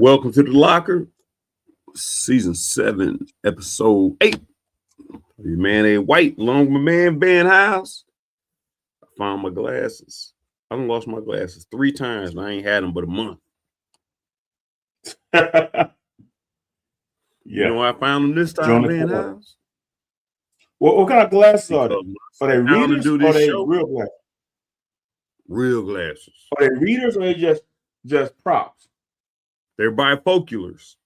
Welcome to the Locker, Season 7, Episode 8. Your man ain't white, along with my man Ben House. I found my glasses. I done lost my glasses 3 times, and I ain't had them but a month. You know why I found them this time, Ben House? What kind of glasses are they? Are they readers or are they show? real glasses? Real glasses. Are they readers or are they just props? They're bifoculars.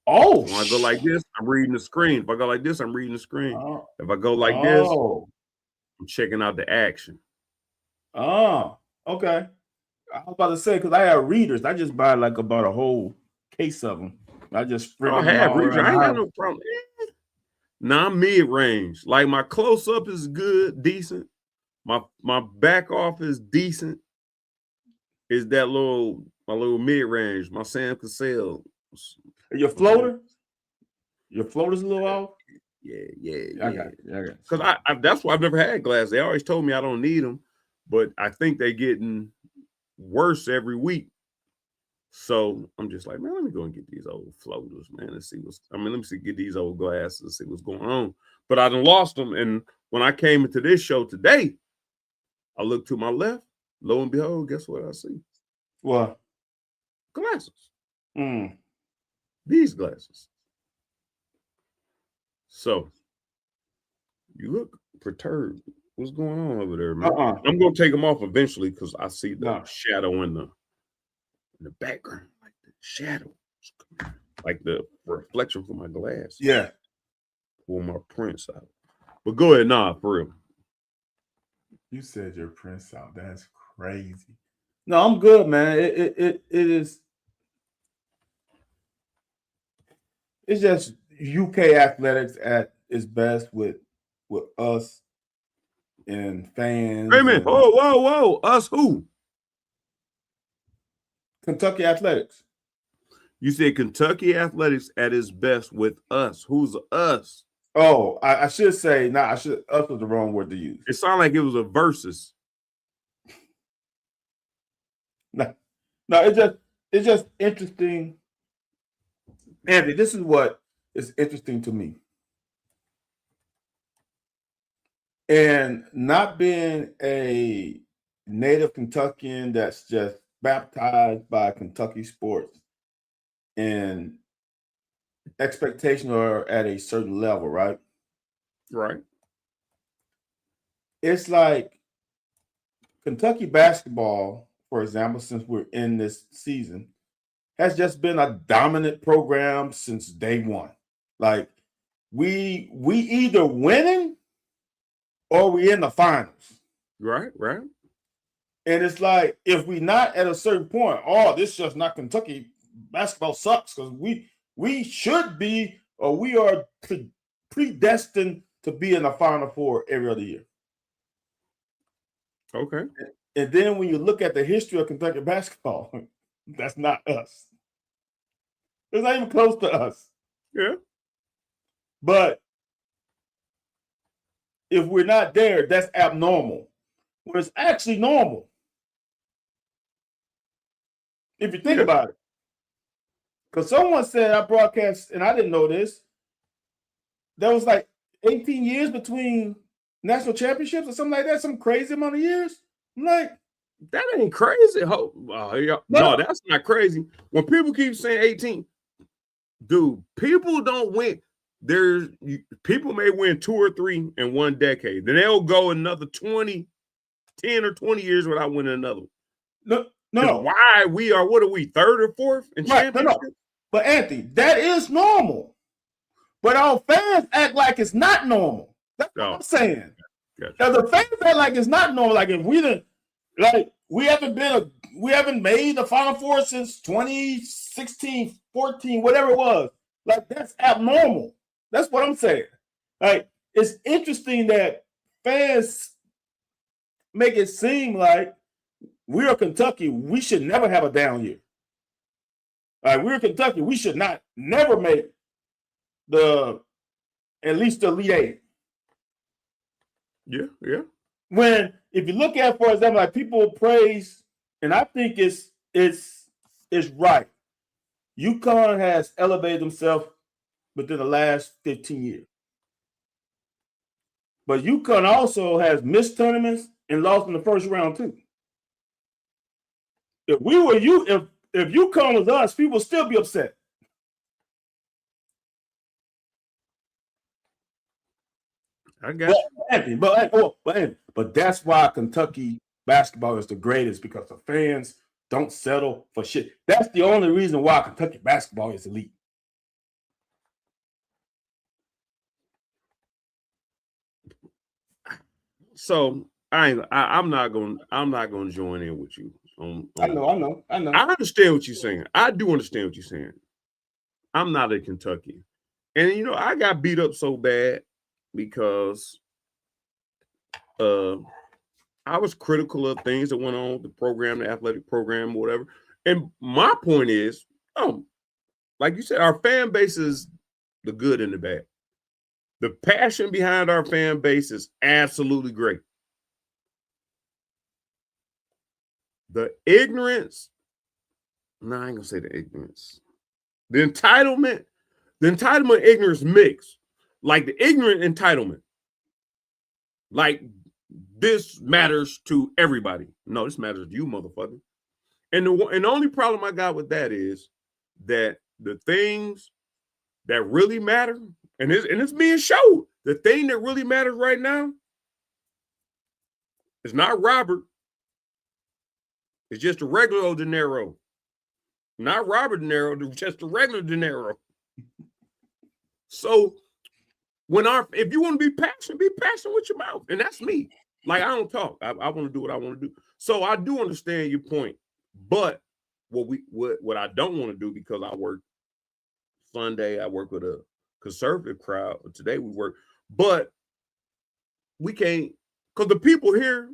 Oh, when I go like this, I'm reading the screen. If I go like this, I'm reading the screen. If I go like this, I'm checking out the action. Oh, okay. I was about to say, because I have readers. I just buy like about a whole case of them. I just I have readers. I ain't got no problem. Now I'm mid-range. Like my close-up is good, decent. My back off is decent. Is that my little mid-range, my Sam Cassell. Your floater? Your floater's a little off? Yeah. I got it. Because that's why I've never had glasses. They always told me I don't need them, but I think they're getting worse every week. So I'm just like, man, let me go and get these old floaters, man, and see get these old glasses and see what's going on. But I done lost them. And when I came into this show today, I looked to my left. Lo and behold, guess what I see? What? Glasses. These glasses. So you look perturbed. What's going on over there, man? I'm gonna take them off eventually because I see the shadow in the background, like the shadow, like the reflection from my glass. Yeah. Pull my prints out. But go ahead, for real. You said your prints out. That's crazy. No, I'm good, man. It is. It's just UK athletics at its best with us and fans. Wait a minute. Whoa. Us who? Kentucky athletics. You said Kentucky athletics at its best with us. Who's us? Oh, I should say, us was the wrong word to use. It sounded like it was a versus. No, it's just interesting. Andy, this is what is interesting to me. And not being a native Kentuckian that's just baptized by Kentucky sports and expectations are at a certain level, right? Right. It's like Kentucky basketball, for example, since we're in this season, has just been a dominant program since day one. Like we either winning or we in the finals. Right. And it's like, if we not at a certain point, this is just not Kentucky basketball sucks, because we should be, or we are predestined to be in the Final Four every other year. Okay. And then when you look at the history of Kentucky basketball, that's not us. It's not even close to us. Yeah. But if we're not there, that's abnormal. Well, it's actually normal. If you think about it. Because someone said I broadcast, and I didn't know this, there was like 18 years between national championships or something like that, some crazy amount of years. I'm like, that ain't crazy. No, that's not crazy. When people keep saying 18, dude, people don't win. People may win 2 or 3 in one decade. Then they'll go another 10 or 20 years without winning another one. No. Why what are we, 3rd or 4th in championship? No. But Anthony, that is normal. But our fans act like it's not normal. That's what I'm saying. Because the fans act like it's not normal. Like if we haven't made the Final Four since 2016, 14, whatever it was. Like, that's abnormal. That's what I'm saying. Like, it's interesting that fans make it seem like we are Kentucky. We should never have a down year. Like, we're Kentucky. We should never make at least the Elite Eight. Yeah. When, if you look at, for example, like people praise, and I think it's right. UConn has elevated themselves within the last 15 years. But UConn also has missed tournaments and lost in the first round too. If we were if UConn was us, people would still be upset. I got you. But that's why Kentucky basketball is the greatest, because the fans don't settle for shit. That's the only reason why Kentucky basketball is elite. So I'm not gonna join in with you. I know. I understand what you're saying. I do understand what you're saying. I'm not a Kentucky, and I got beat up so bad because I was critical of things that went on with the program, the athletic program, whatever. And my point is, like you said, our fan base is the good and the bad. The passion behind our fan base is absolutely great. The ignorance, no, I ain't gonna say the ignorance. The entitlement, ignorance mix. Like the ignorant entitlement. Like this matters to everybody. No, this matters to you, motherfucker. And the only problem I got with that is that the things that really matter, and it's being showed, the thing that really matters right now is not Robert. It's just a regular De Niro. Not Robert De Niro, just a regular De Niro. So if you want to be passionate with your mouth. And that's me. Like, I don't talk. I want to do what I want to do. So I do understand your point. But what I don't want to do, because I work Sunday, I work with a conservative crowd. Today we work, but we can't, because the people here,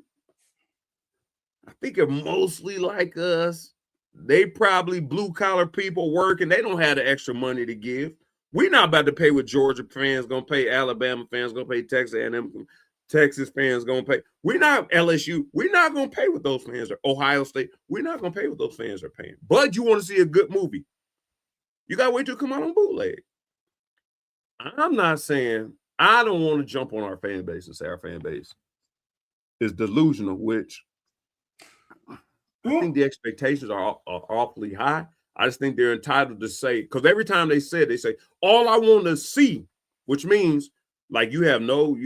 I think, are mostly like us. They probably blue collar people working. They don't have the extra money to give. We're not about to pay what Georgia fans gonna pay, Alabama fans gonna pay, Texas A&M, Texas fans gonna pay. We're not LSU. We're not gonna pay what those fans are. Ohio State. We're not gonna pay what those fans are paying. But you want to see a good movie, you gotta wait till it come out on bootleg. I'm not saying, I don't want to jump on our fan base and say our fan base is delusional, which I think the expectations are awfully high. I just think they're entitled to say, because every time they say, all I want to see, which means like you have no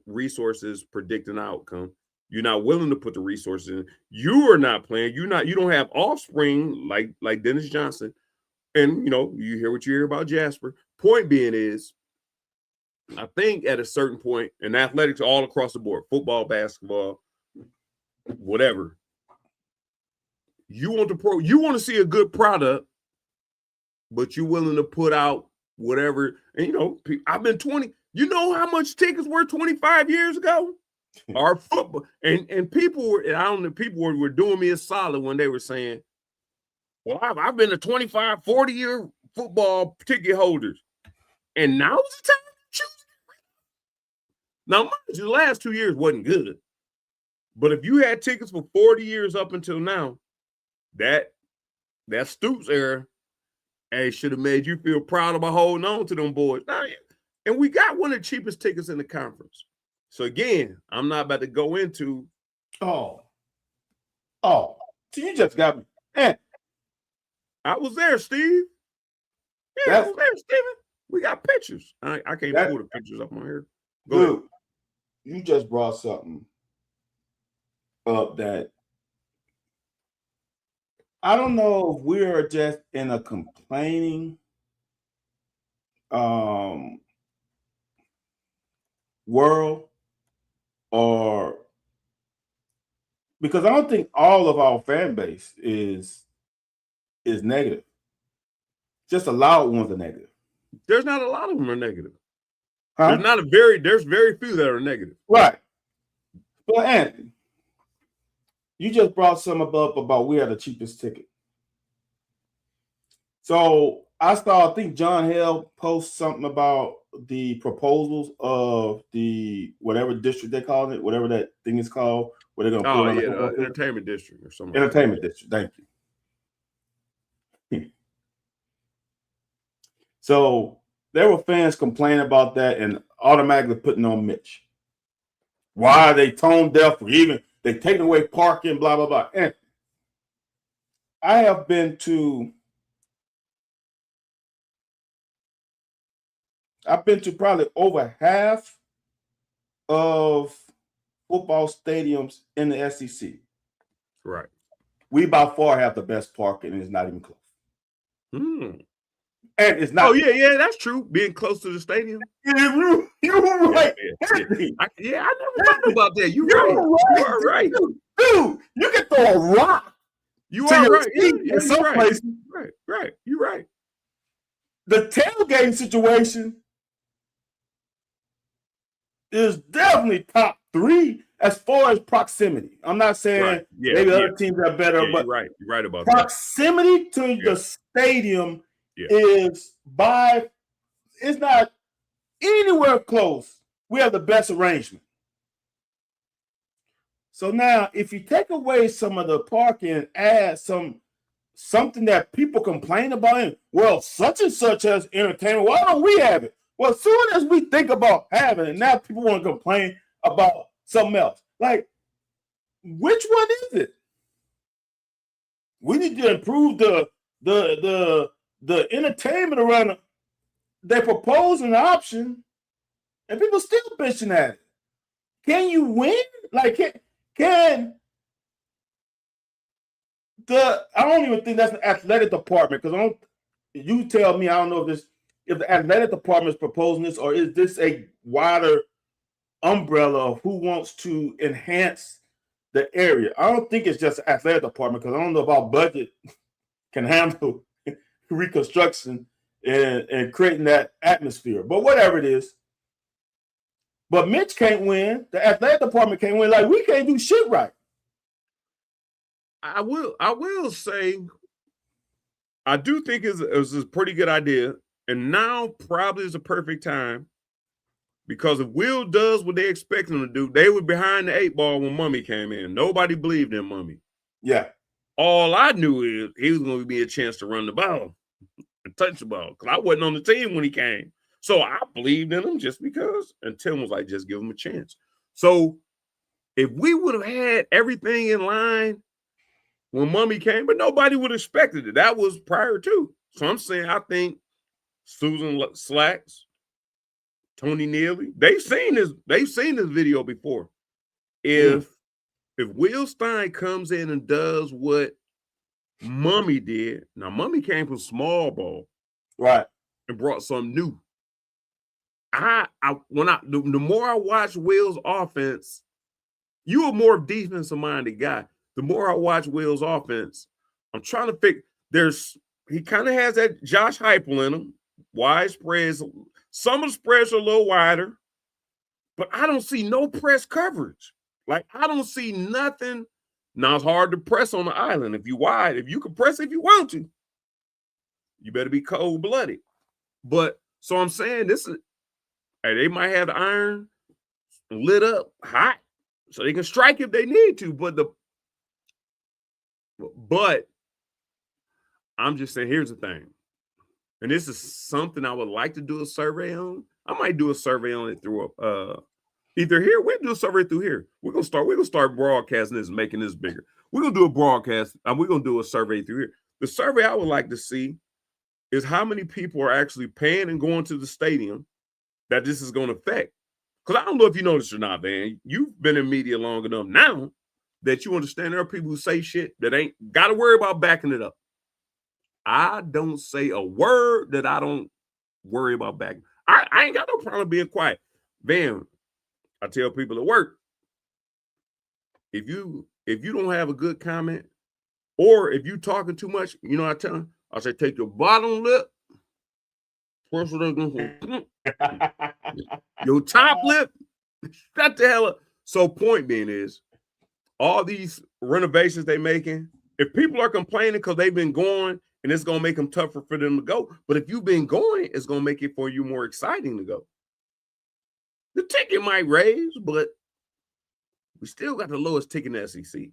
resources predicting outcome. You're not willing to put the resources in. You are not playing. You don't have offspring like Dennis Johnson. And you hear what you hear about Jasper. Point being is, I think at a certain point in athletics all across the board, football, basketball, whatever, you want to see a good product, but you're willing to put out whatever. And I've been 20. You know how much tickets were 25 years ago? Our football and people were doing me a solid when they were saying, well, I've been a 25, 40-year football ticket holders, and now's the time to choose. Now, mind you, the last 2 years wasn't good, but if you had tickets for 40 years up until now, that Stoops era, should have made you feel proud about holding on to them boys. Now, and we got one of the cheapest tickets in the conference. So again, I'm not about to go into. So you just got me. I was there, Steve. Yeah, I was there, Steven. We got pictures. I can't pull the pictures up on here. Go ahead. You just brought something up that I don't know if we're just in a complaining world, or because I don't think all of our fan base is negative. Just a lot of ones are negative. There's not a lot of them are negative. Huh? There's very few that are negative. Right. But Anthony, you just brought something up about we are the cheapest ticket. So I think John Hale posts something about the proposals of the whatever district they call it, whatever that thing is called, where they're gonna put it on the entertainment district or something. Entertainment district. Thank you. So there were fans complaining about that and automatically putting on Mitch. Why are they tone deaf or even they taking away parking, blah, blah, blah. And I have been to probably over half of football stadiums in the SEC. Right. We by far have the best parking, and it's not even close. And it's not. Oh yeah, that's true. Being close to the stadium. You're right. I never thought about that. You're right. You are right, dude. You can throw a rock. You are right. In some places. Right. You're right. The tailgate situation is definitely top 3 as far as proximity. I'm not saying maybe other teams are better, but you're right about proximity to the stadium is it's not anywhere close. We have the best arrangement. So now, if you take away some of the parking and add something that people complain about, well, such and such has entertainment, why don't we have it? Well, as soon as we think about having it, now people want to complain about something else. Like, which one is it? We need to improve the entertainment around it. They propose an option, and people still bitching at it. Can you win? Like, I don't even think that's an athletic department, because you tell me, I don't know if the athletic department is proposing this, or is this a wider umbrella of who wants to enhance the area? I don't think it's just the athletic department, because I don't know if our budget can handle reconstruction and creating that atmosphere. But whatever it is. But Mitch can't win. The athletic department can't win. Like, we can't do shit right. I will say, I do think it was a pretty good idea. And now probably is a perfect time, because if Will does what they expect him to do, they were behind the 8 ball when Mummy came in. Nobody believed in Mummy. Yeah. All I knew is he was going to be a chance to run the ball and touch the ball, because I wasn't on the team when he came. So I believed in him just because. And Tim was like, just give him a chance. So if we would have had everything in line when Mummy came, but nobody would have expected it. That was prior to. So I'm saying, I think Susan Slacks, Tony Neely, they've seen this video before. If Will Stein comes in and does what Mummy did, now Mummy came from small ball, right, and brought something new. The more I watch Will's offense, you're a more defensive minded guy. The more I watch Will's offense, I'm trying to figure. He kind of has that Josh Heupel in him. Wide spreads. Some of the spreads are a little wider, but I don't see no press coverage. Like, I don't see nothing. Now it's hard to press on the island. If you wide, if you can press if you want to, you better be cold-blooded. But so I'm saying they might have the iron lit up hot so they can strike if they need to. But I'm just saying, here's the thing. And this is something I would like to do a survey on. I might do a survey on it through either here. We'll do a survey through here. We're gonna start broadcasting this, making this bigger. We're gonna do a broadcast, and we're gonna do a survey through here. The survey I would like to see is how many people are actually paying and going to the stadium that this is going to affect. Because I don't know if you know this or not, man. You've been in media long enough now that you understand there are people who say shit that ain't got to worry about backing it up. I don't say a word that I don't worry about backing. I ain't got no problem being quiet. Man, I tell people at work, if you don't have a good comment, or if you talking too much, you know, I say, take your bottom lip, your top lip, shut the hell up. So point being is, all these renovations they making, if people are complaining because they've been going, and it's going to make them tougher for them to go. But if you've been going, it's going to make it for you more exciting to go. The ticket might raise, but We still got the lowest ticket in the SEC.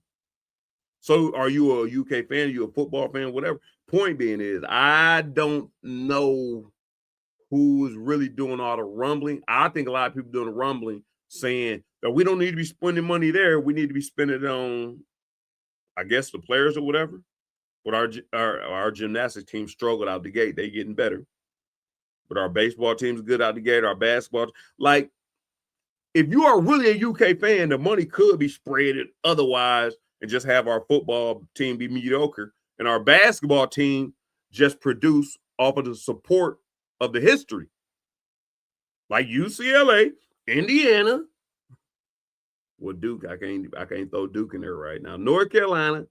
So are you a UK fan? Are you a football fan? Whatever. Point being is, I don't know who is really doing all the rumbling. I think a lot of people doing the rumbling saying that we don't need to be spending money there. We need to be spending it on, I guess, the players or whatever. But our gymnastics team struggled out the gate. They getting better. But our baseball team's good out the gate. Our basketball, like, if you are really a UK fan, the money could be spread otherwise and just have our football team be mediocre and our basketball team just produce off of the support of the history. Like UCLA, Indiana. Well, Duke, I can't throw Duke in there right now. North Carolina,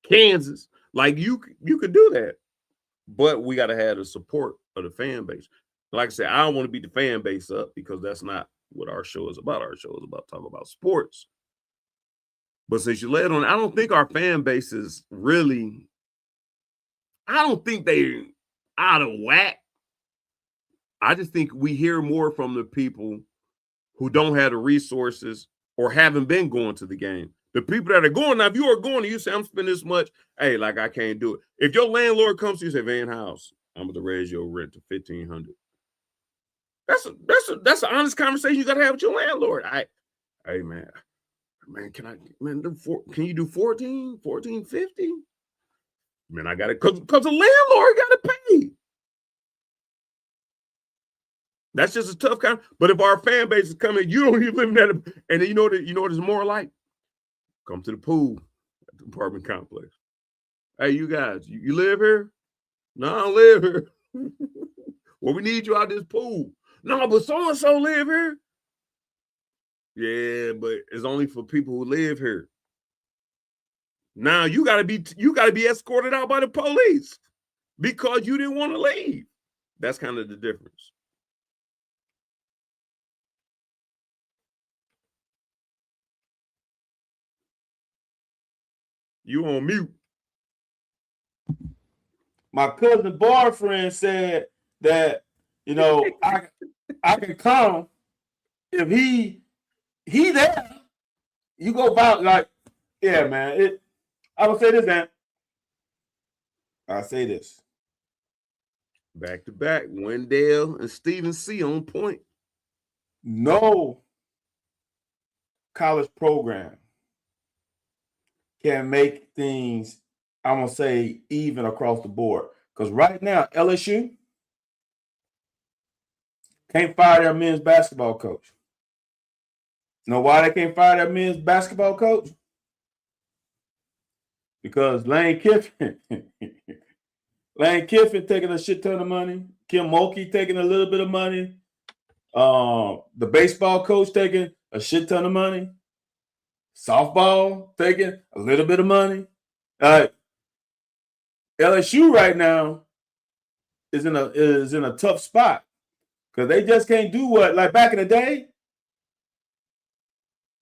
Kansas. Like you could do that. But we got to have the support of the fan base. Like I said, I don't want to beat the fan base up because that's not what our show is about. Our show is about talking about sports. But since you led on, I don't think our fan base is really, I don't think they're out of whack. I just think we hear more from the people who don't have the resources or haven't been going to the game. The people that are going, now if you are going and you say, I'm spending this much, hey, like I can't do it. If your landlord comes to you and say, Van House, I'm going to raise your rent to $1,500. That's an honest conversation you got to have with your landlord. Hey man, can you do 1450? Man, I got it because the landlord got to pay. That's just a tough kind. But if our fan base is coming, you don't even live in that, and then you know what it's more like? Come to the pool at the apartment complex. Hey, you guys, you live here? No, I don't live here. Well, we need you out this pool. No, but so-and-so live here. Yeah, but it's only for people who live here. Now you gotta be escorted out by the police because you didn't want to leave. That's kind of the difference. You on mute. My cousin boyfriend said that, I can come if he there. You go about like, yeah, man. I will say this, man. I'll say this. Back to back, Wendell and Stephen C. on point. No college program can make things, I'm going to say, even across the board. Because right now, LSU can't fire their men's basketball coach. You know why they can't fire their men's basketball coach? Because Lane Kiffin taking a shit ton of money. Kim Mulkey taking a little bit of money. The baseball coach taking a shit ton of money. Softball taking a little bit of money. LSU right now is in a tough spot because they just can't do what, like back in the day,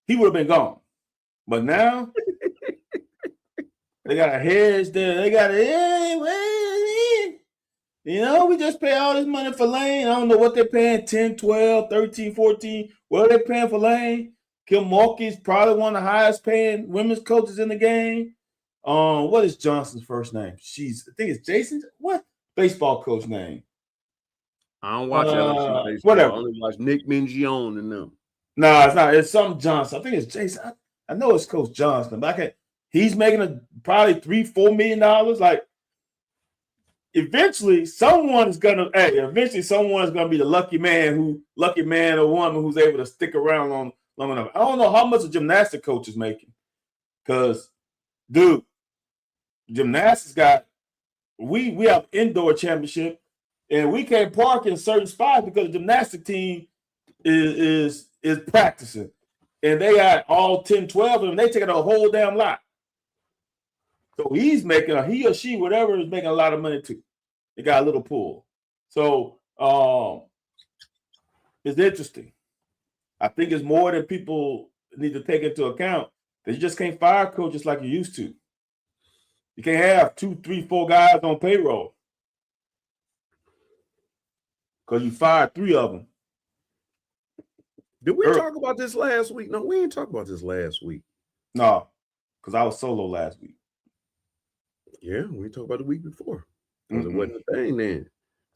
he would have been gone. But now they got a hedge there. They got we just pay all this money for Lane. I don't know what they're paying, 10, 12, 13, 14. What are they paying for Lane? Kim Mulkey's probably one of the highest paying women's coaches in the game. What is Johnson's first name? I think it's Jason. What baseball coach name? I don't watch LSU baseball. Whatever. I only watch Nick Mingione and them. No, it's not. It's some Johnson. I think it's Jason. I know it's Coach Johnson, but he's making probably $3-4 million. Like, eventually, someone's gonna be the lucky man or woman who's able to stick around long enough. I don't know how much a gymnastic coach is making, because, dude, gymnastics we have indoor championship, and we can't park in certain spots because the gymnastic team is practicing, and they got all 10, 12 of them. They taking a whole damn lot. So he or she, whatever, is making a lot of money too. They got a little pool. So it's interesting. I think it's more that people need to take into account that you just can't fire coaches like you used to. You can't have 2, 3, 4 guys on payroll because you fired 3 of them. Did we talk about this last week? No, we didn't talk about this last week. No, because we didn't talk about this last week. No, because I was solo last week. Yeah, we talked about the week before. Because it wasn't a thing then.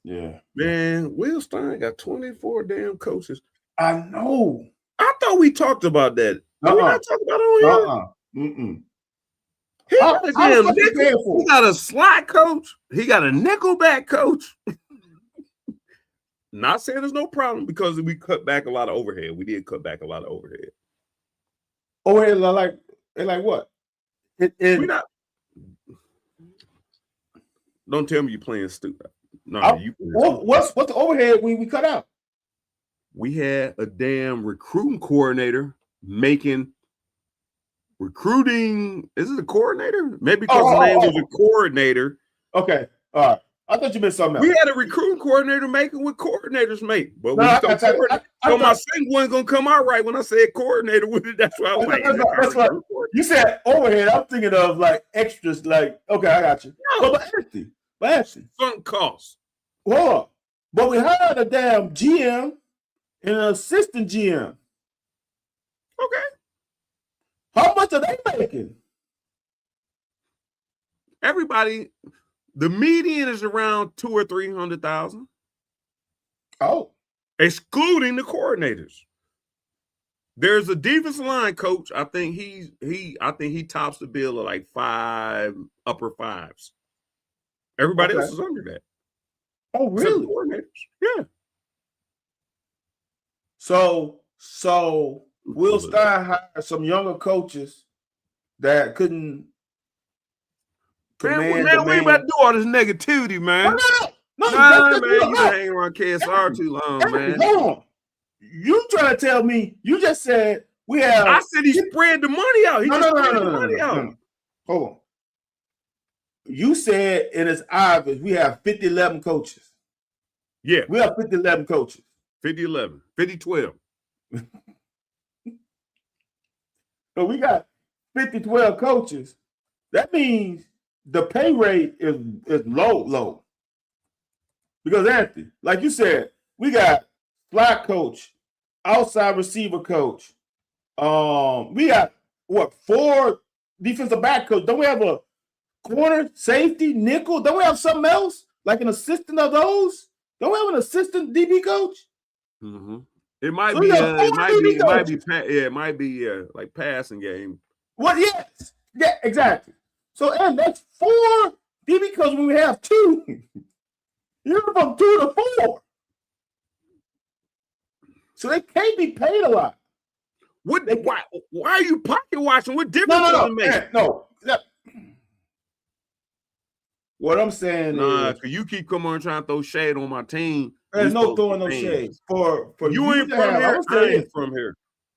Yeah. Man, Will Stein got 24 damn coaches. I know. I thought we talked about that. Did we not talk about it on here? He got a damn nickel. He got a slot coach. He got a nickelback coach. Not saying there's no problem because we cut back a lot of overhead. We did cut back a lot of overhead. Overhead like what? We not. Don't tell me you're playing stupid. No, what's the overhead we cut out? We had a damn recruiting coordinator making recruiting. Is it a coordinator? Maybe because the name was a coordinator. Okay, all right. I thought you meant something else. We had a recruiting coordinator making what coordinators make, but when my second one's gonna come out right when I said coordinator with it. That's why I was like, that's what you said overhead. I'm thinking of like extras. Like, okay, I got you. No. But actually, sunk costs. Well, but we hired a damn GM and an assistant GM. Okay. How much are they making? Everybody, the median is around $200,000 or $300,000. Oh, excluding the coordinators. There's a defensive line coach. I think he tops the bill of like upper fives. Everybody else is under that. Oh, really? Coordinators. Yeah. So Will Stein hired some younger coaches that couldn't command. Man, we ain't about to do all this negativity, man. No, man, you been hanging around KSR too long, man. Hold on. You trying to tell me? You just said we have. I said he spread the money out. He spread the money out. No. Hold on. You said it is obvious we have 50-11 coaches. Yeah. We have 50-11 coaches. 50-11. 50-12. So we got 50-12 coaches. That means the pay rate is low. Because Anthony, like you said, we got slot coach, outside receiver coach. We got 4 defensive back coach. Don't we have a corner, safety, nickel? Don't we have something else like an assistant of those? Don't we have an assistant DB coach? Mm-hmm. It might be like passing game. Well, yes, yeah, exactly. So and that's 4 DB coaches when we have 2. You're from 2 to 4. So they can't be paid a lot. Why are you pocket watching? What difference does it make? No. What I'm saying is, because you keep coming on trying to throw shade on my team. There's no throwing no shade. For you ain't from here. I ain't from here.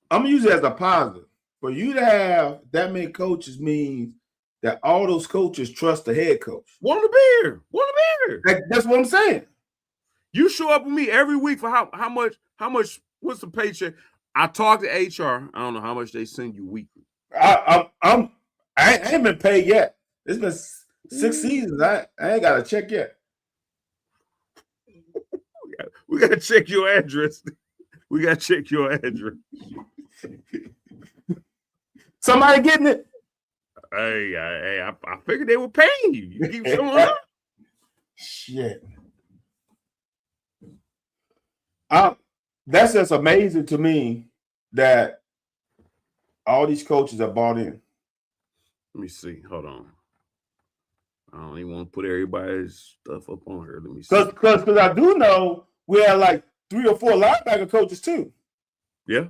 I'm gonna use it as a positive. For you to have that many coaches means that all those coaches trust the head coach. Want to be here. That's what I'm saying. You show up with me every week for how much? What's the paycheck? I talk to HR. I don't know how much they send you weekly. I ain't been paid yet. It's been 6 seasons. I ain't got a check yet. We gotta check your address. Somebody getting it? Hey, I figured they were paying you. You keep showing up. Shit. That's just amazing to me that all these coaches are bought in. Let me see. Hold on. I don't even want to put everybody's stuff up on here. Let me see. Because I do know we had like 3 or 4 linebacker coaches too. Yeah.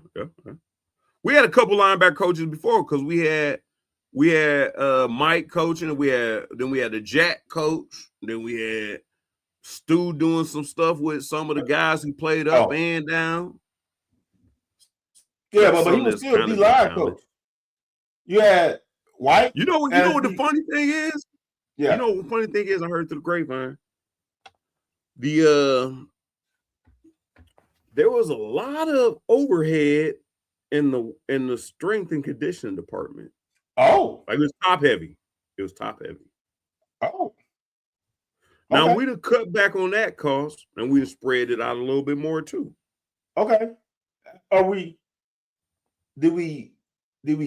We had a couple linebacker coaches before because we had Mike coaching, and we had the Jack coach, then we had Stu doing some stuff with some of the guys who played up and down. Yeah, but he was still the line coach. You had White. You know what the funny thing is? Yeah. You know what the funny thing is? I heard through the grapevine. There was a lot of overhead in the strength and conditioning department. Oh, like it was top heavy. Oh. Now we'd have cut back on that cost and we'd have spread it out a little bit more too. Okay. did we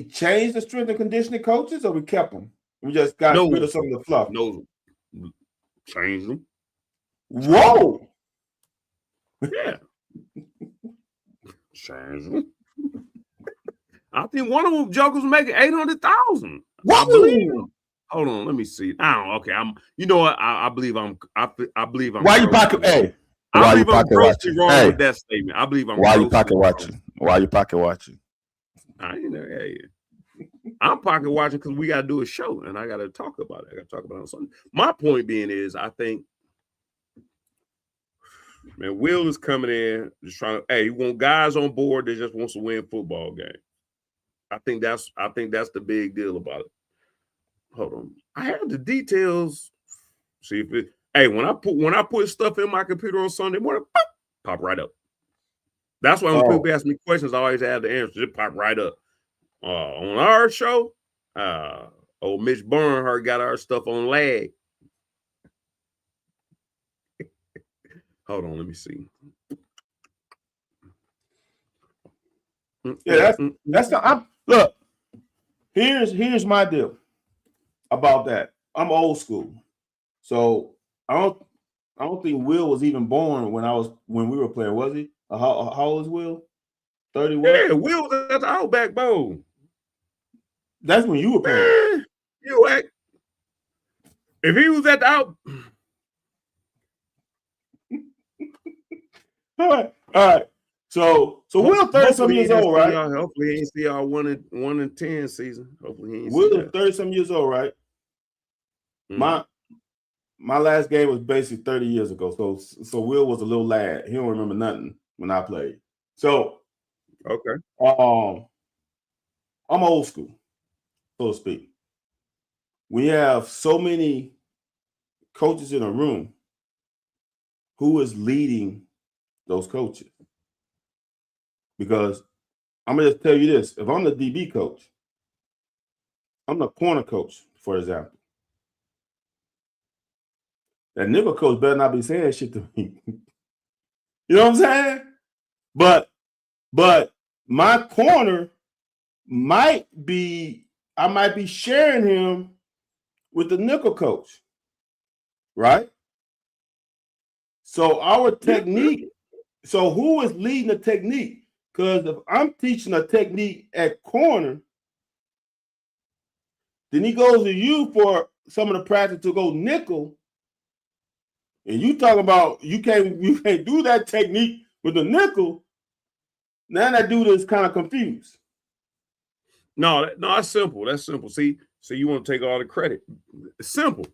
change the strength and conditioning coaches, or we kept them? We just got rid of some of the fluff. No, change them. Whoa. Yeah. Change them. I think one of them jokers making 800,000. I believe him. Hold on, let me see. I don't. Okay, you know what? I believe I'm. I believe I'm. Why you pocket? Hey, I believe I'm grossly wrong with that statement. I believe I'm. Why you pocket watching? Why you pocket watching? I'm pocket watching because we got to do a show and I got to talk about it. I got to talk about it on Sunday. My point being is, I think, man, Will is coming in just trying to. Hey, you want guys on board that just wants to win football game. I think that's the big deal about it. Hold on, I have the details. See if it. Hey, when I put stuff in my computer on Sunday morning, pop right up. That's why when people ask me questions, I always have the answers. It pop right up. On our show, old Mitch Barnhart got our stuff on lag. Hold on, let me see. Yeah, that's the. Look, here's my deal about that. I'm old school, so I don't think Will was even born when we were playing. Was he? How old is Will? 31. Yeah, Will was at the Outback Bowl. That's when you were playing. You act. If he was at the Out. All right. So Will 30-some years old, right? Hopefully he ain't see our 1-10 season. Hopefully he ain't Will see is 30-some years old, right? Mm. My last game was basically 30 years ago. So Will was a little lad. He don't remember nothing when I played. So okay. I'm old school, so to speak. We have so many coaches in a room. Who is leading those coaches? Because I'm gonna just tell you this: if I'm the DB coach, I'm the corner coach, for example. That nickel coach better not be saying shit to me. You know what I'm saying? But my corner I might be sharing him with the nickel coach, right? So our technique. So who is leading the technique? Because if I'm teaching a technique at corner, then he goes to you for some of the practice to go nickel. And you talking about you can't do that technique with the nickel. Now that dude is kind of confused. No, that's simple. That's simple. See, so you want to take all the credit. It's simple.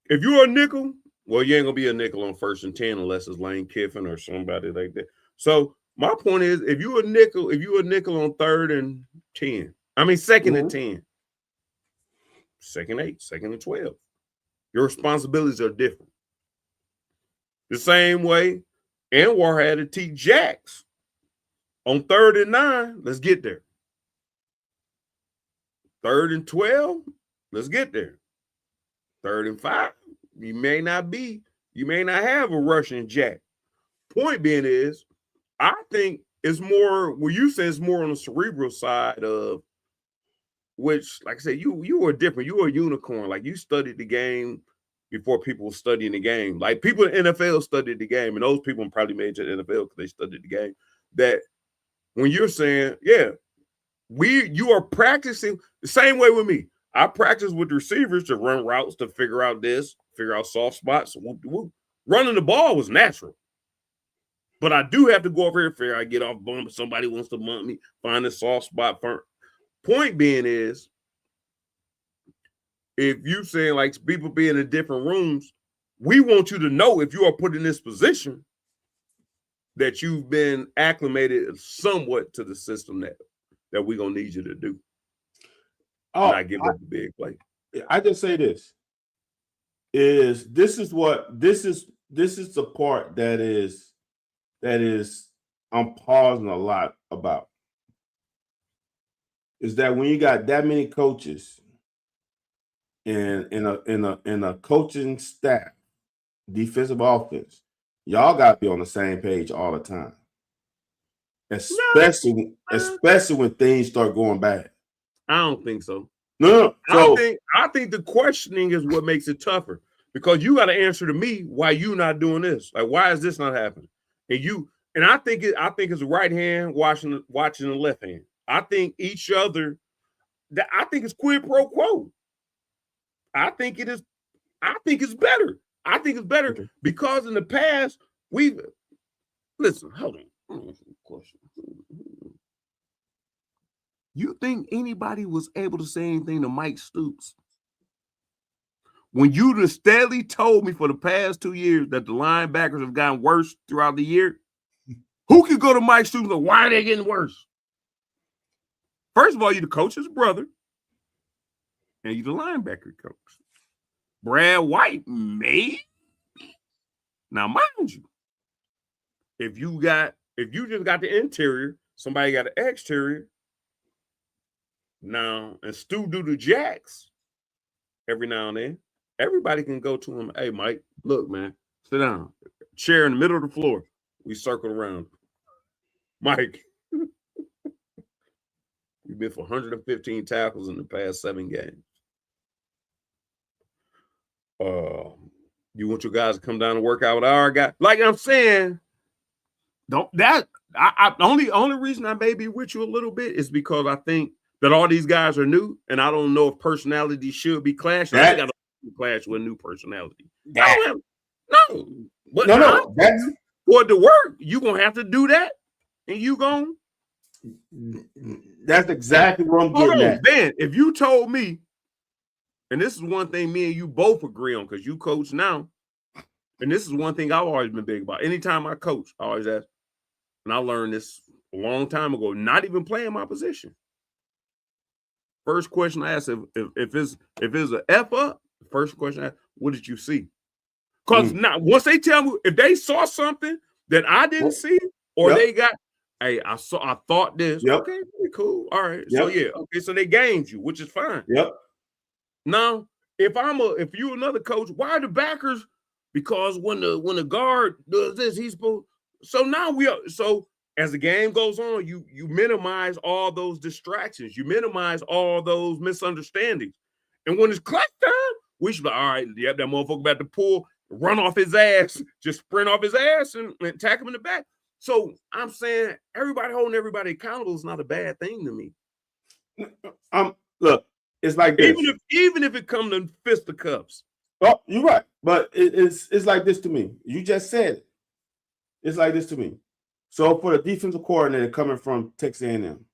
If you're a nickel, well, you ain't gonna be a nickel on 1st and 10 unless it's Lane Kiffin or somebody like that. So my point is, if you're a nickel on 3rd and 10, I mean 2nd and 10, 2nd 8, 2nd and 12, your responsibilities are different. The same way Anwar had to teach Jacks on 3rd and 9. Let's get there. 3rd and 12. Let's get there. 3rd and 5. You may not have a rushing jack. Point being is, I think it's more, well, you say it's more on the cerebral side of which, like I said, you were different. You were a unicorn. Like you studied the game before people were studying the game. Like people in the NFL studied the game, and those people probably made it to the NFL because they studied the game. That when you're saying, yeah, you are practicing the same way with me. I practice with receivers to run routes, to figure out soft spots. Whoop, whoop. Running the ball was natural. But I do have to go over here and figure out, get off bump. If somebody wants to bump me, find a soft spot. Point being is, if you saying like people being in different rooms, we want you to know if you are put in this position that you've been acclimated somewhat to the system that we're going to need you to do. Not give up the big play. I just say this is the part that is I'm pausing a lot about, is that when you got that many coaches in a coaching staff, defensive offense, y'all got to be on the same page all the time. especially when things start going bad. I don't think so. No. So I think the questioning is what makes it tougher, because you got to answer to me why you not doing this. Like, why is this not happening? And I think it's the right hand watching the left hand. I think each other. I think it's quid pro quo. I think it is. I think it's better. I think it's better because in the past we've listen. Hold on. Question. You think anybody was able to say anything to Mike Stoops when you just steadily told me for the past 2 years that the linebackers have gotten worse throughout the year? Who can go to Mike Stoops and why are they getting worse? First of all, you're the coach's brother, and you're the linebacker coach. Brad White, maybe. Now, mind you, if you just got the interior, somebody got the exterior. Now, and Stu do the jacks every now and then. Everybody can go to him. Hey, Mike, look, man, sit down. Chair in the middle of the floor. We circle around. Mike, we've been for 115 tackles in the past 7 games. You want your guys to come down and work out with our guy? Like I'm saying, the only reason I may be with you a little bit is because I think that all these guys are new, and I don't know if personality should be clashing. I got to clash with a new personality. No. For it to work, you're gonna have to do that, and you gonna. That's exactly what I'm getting at. Ben, if you told me, and this is one thing me and you both agree on because you coach now, and this is one thing I've always been big about. Anytime I coach, I always ask, and I learned this a long time ago, not even playing my position. First question I ask, if it's an F up, the first question I ask, what did you see? Because now once they tell me, if they saw something that I didn't see, or they got, hey, I thought this, okay, pretty cool. All right. So okay, so they gamed you, which is fine. Now, if you're another coach, why are the backers? Because when the guard does this, he's supposed. So now as the game goes on, you minimize all those distractions, you minimize all those misunderstandings, and when it's clutch time, we should be all right. Yep, that motherfucker about to pull, run off his ass, just sprint off his ass and attack him in the back. So I'm saying everybody holding everybody accountable is not a bad thing to me. Look, it's like this. Even if it comes to fisticuffs. Oh, you're right, but it's like this to me. You just said it. It's like this to me. So for the defensive coordinator coming from Texas A&M,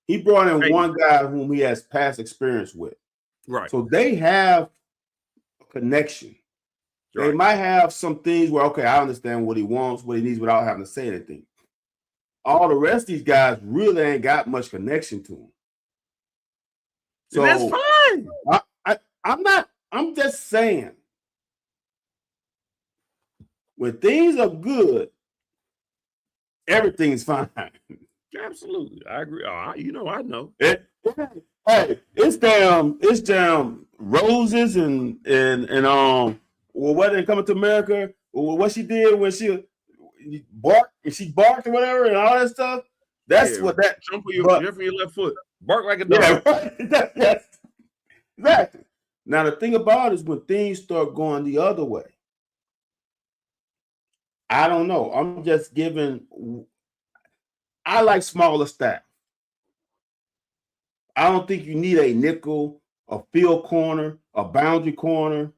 he brought in one guy whom he has past experience with. Right. So they have a connection. Right. They might have some things where, okay, I understand what he wants, what he needs without having to say anything. All the rest of these guys really ain't got much connection to him. So and that's fine. I'm just saying, when things are good, everything is fine. Absolutely. I agree. I know. Hey, it's damn roses and what they coming to America, what she did when she barked or whatever and all that stuff. That's what that jump for your left foot. Bark like a dog. Yeah, right. Yes. Exactly. Now the thing about it is when things start going the other way, I don't know. I'm just giving. I like smaller staff. I don't think you need a nickel, a field corner, a boundary corner,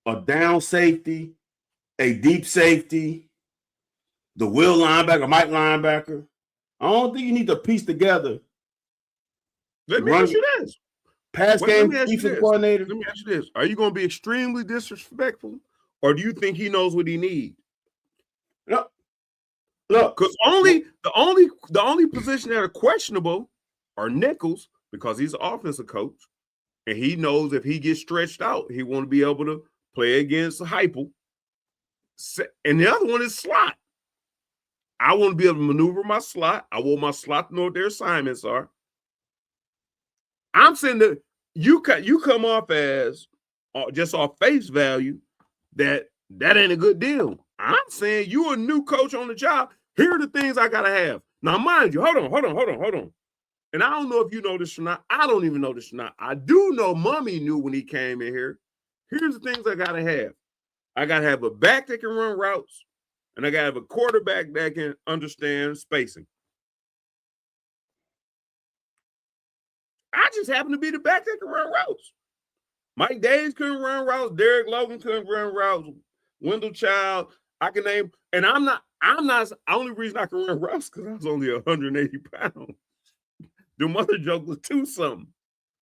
a down safety, a deep safety, the will linebacker, Mike linebacker. I don't think you need to piece together. Let me ask you this. Pass game defensive coordinator. Let me ask you this. Are you going to be extremely disrespectful, or do you think he knows what he needs? No. Look, because the only position that are questionable are nickels, because he's an offensive coach, and he knows if he gets stretched out, he want to be able to play against Heupel. And the other one is slot. I want to be able to maneuver my slot. I want my slot to know what their assignments are. I'm saying that you come off as just off face value that ain't a good deal. I'm saying you're a new coach on the job. Here are the things I gotta have. Now, mind you, hold on. And I don't know if you know this or not. I don't even know this or not. I do know Mummy knew when he came in here. Here's the things I gotta have. I gotta have a back that can run routes, and I gotta have a quarterback that can understand spacing. I just happen to be the back that can run routes. Mike Davis couldn't run routes. Derek Logan couldn't run routes. Wendell Child, I can name, and I'm not. The only reason I can run routes because I was only 180 pounds. The mother joke was 2-something.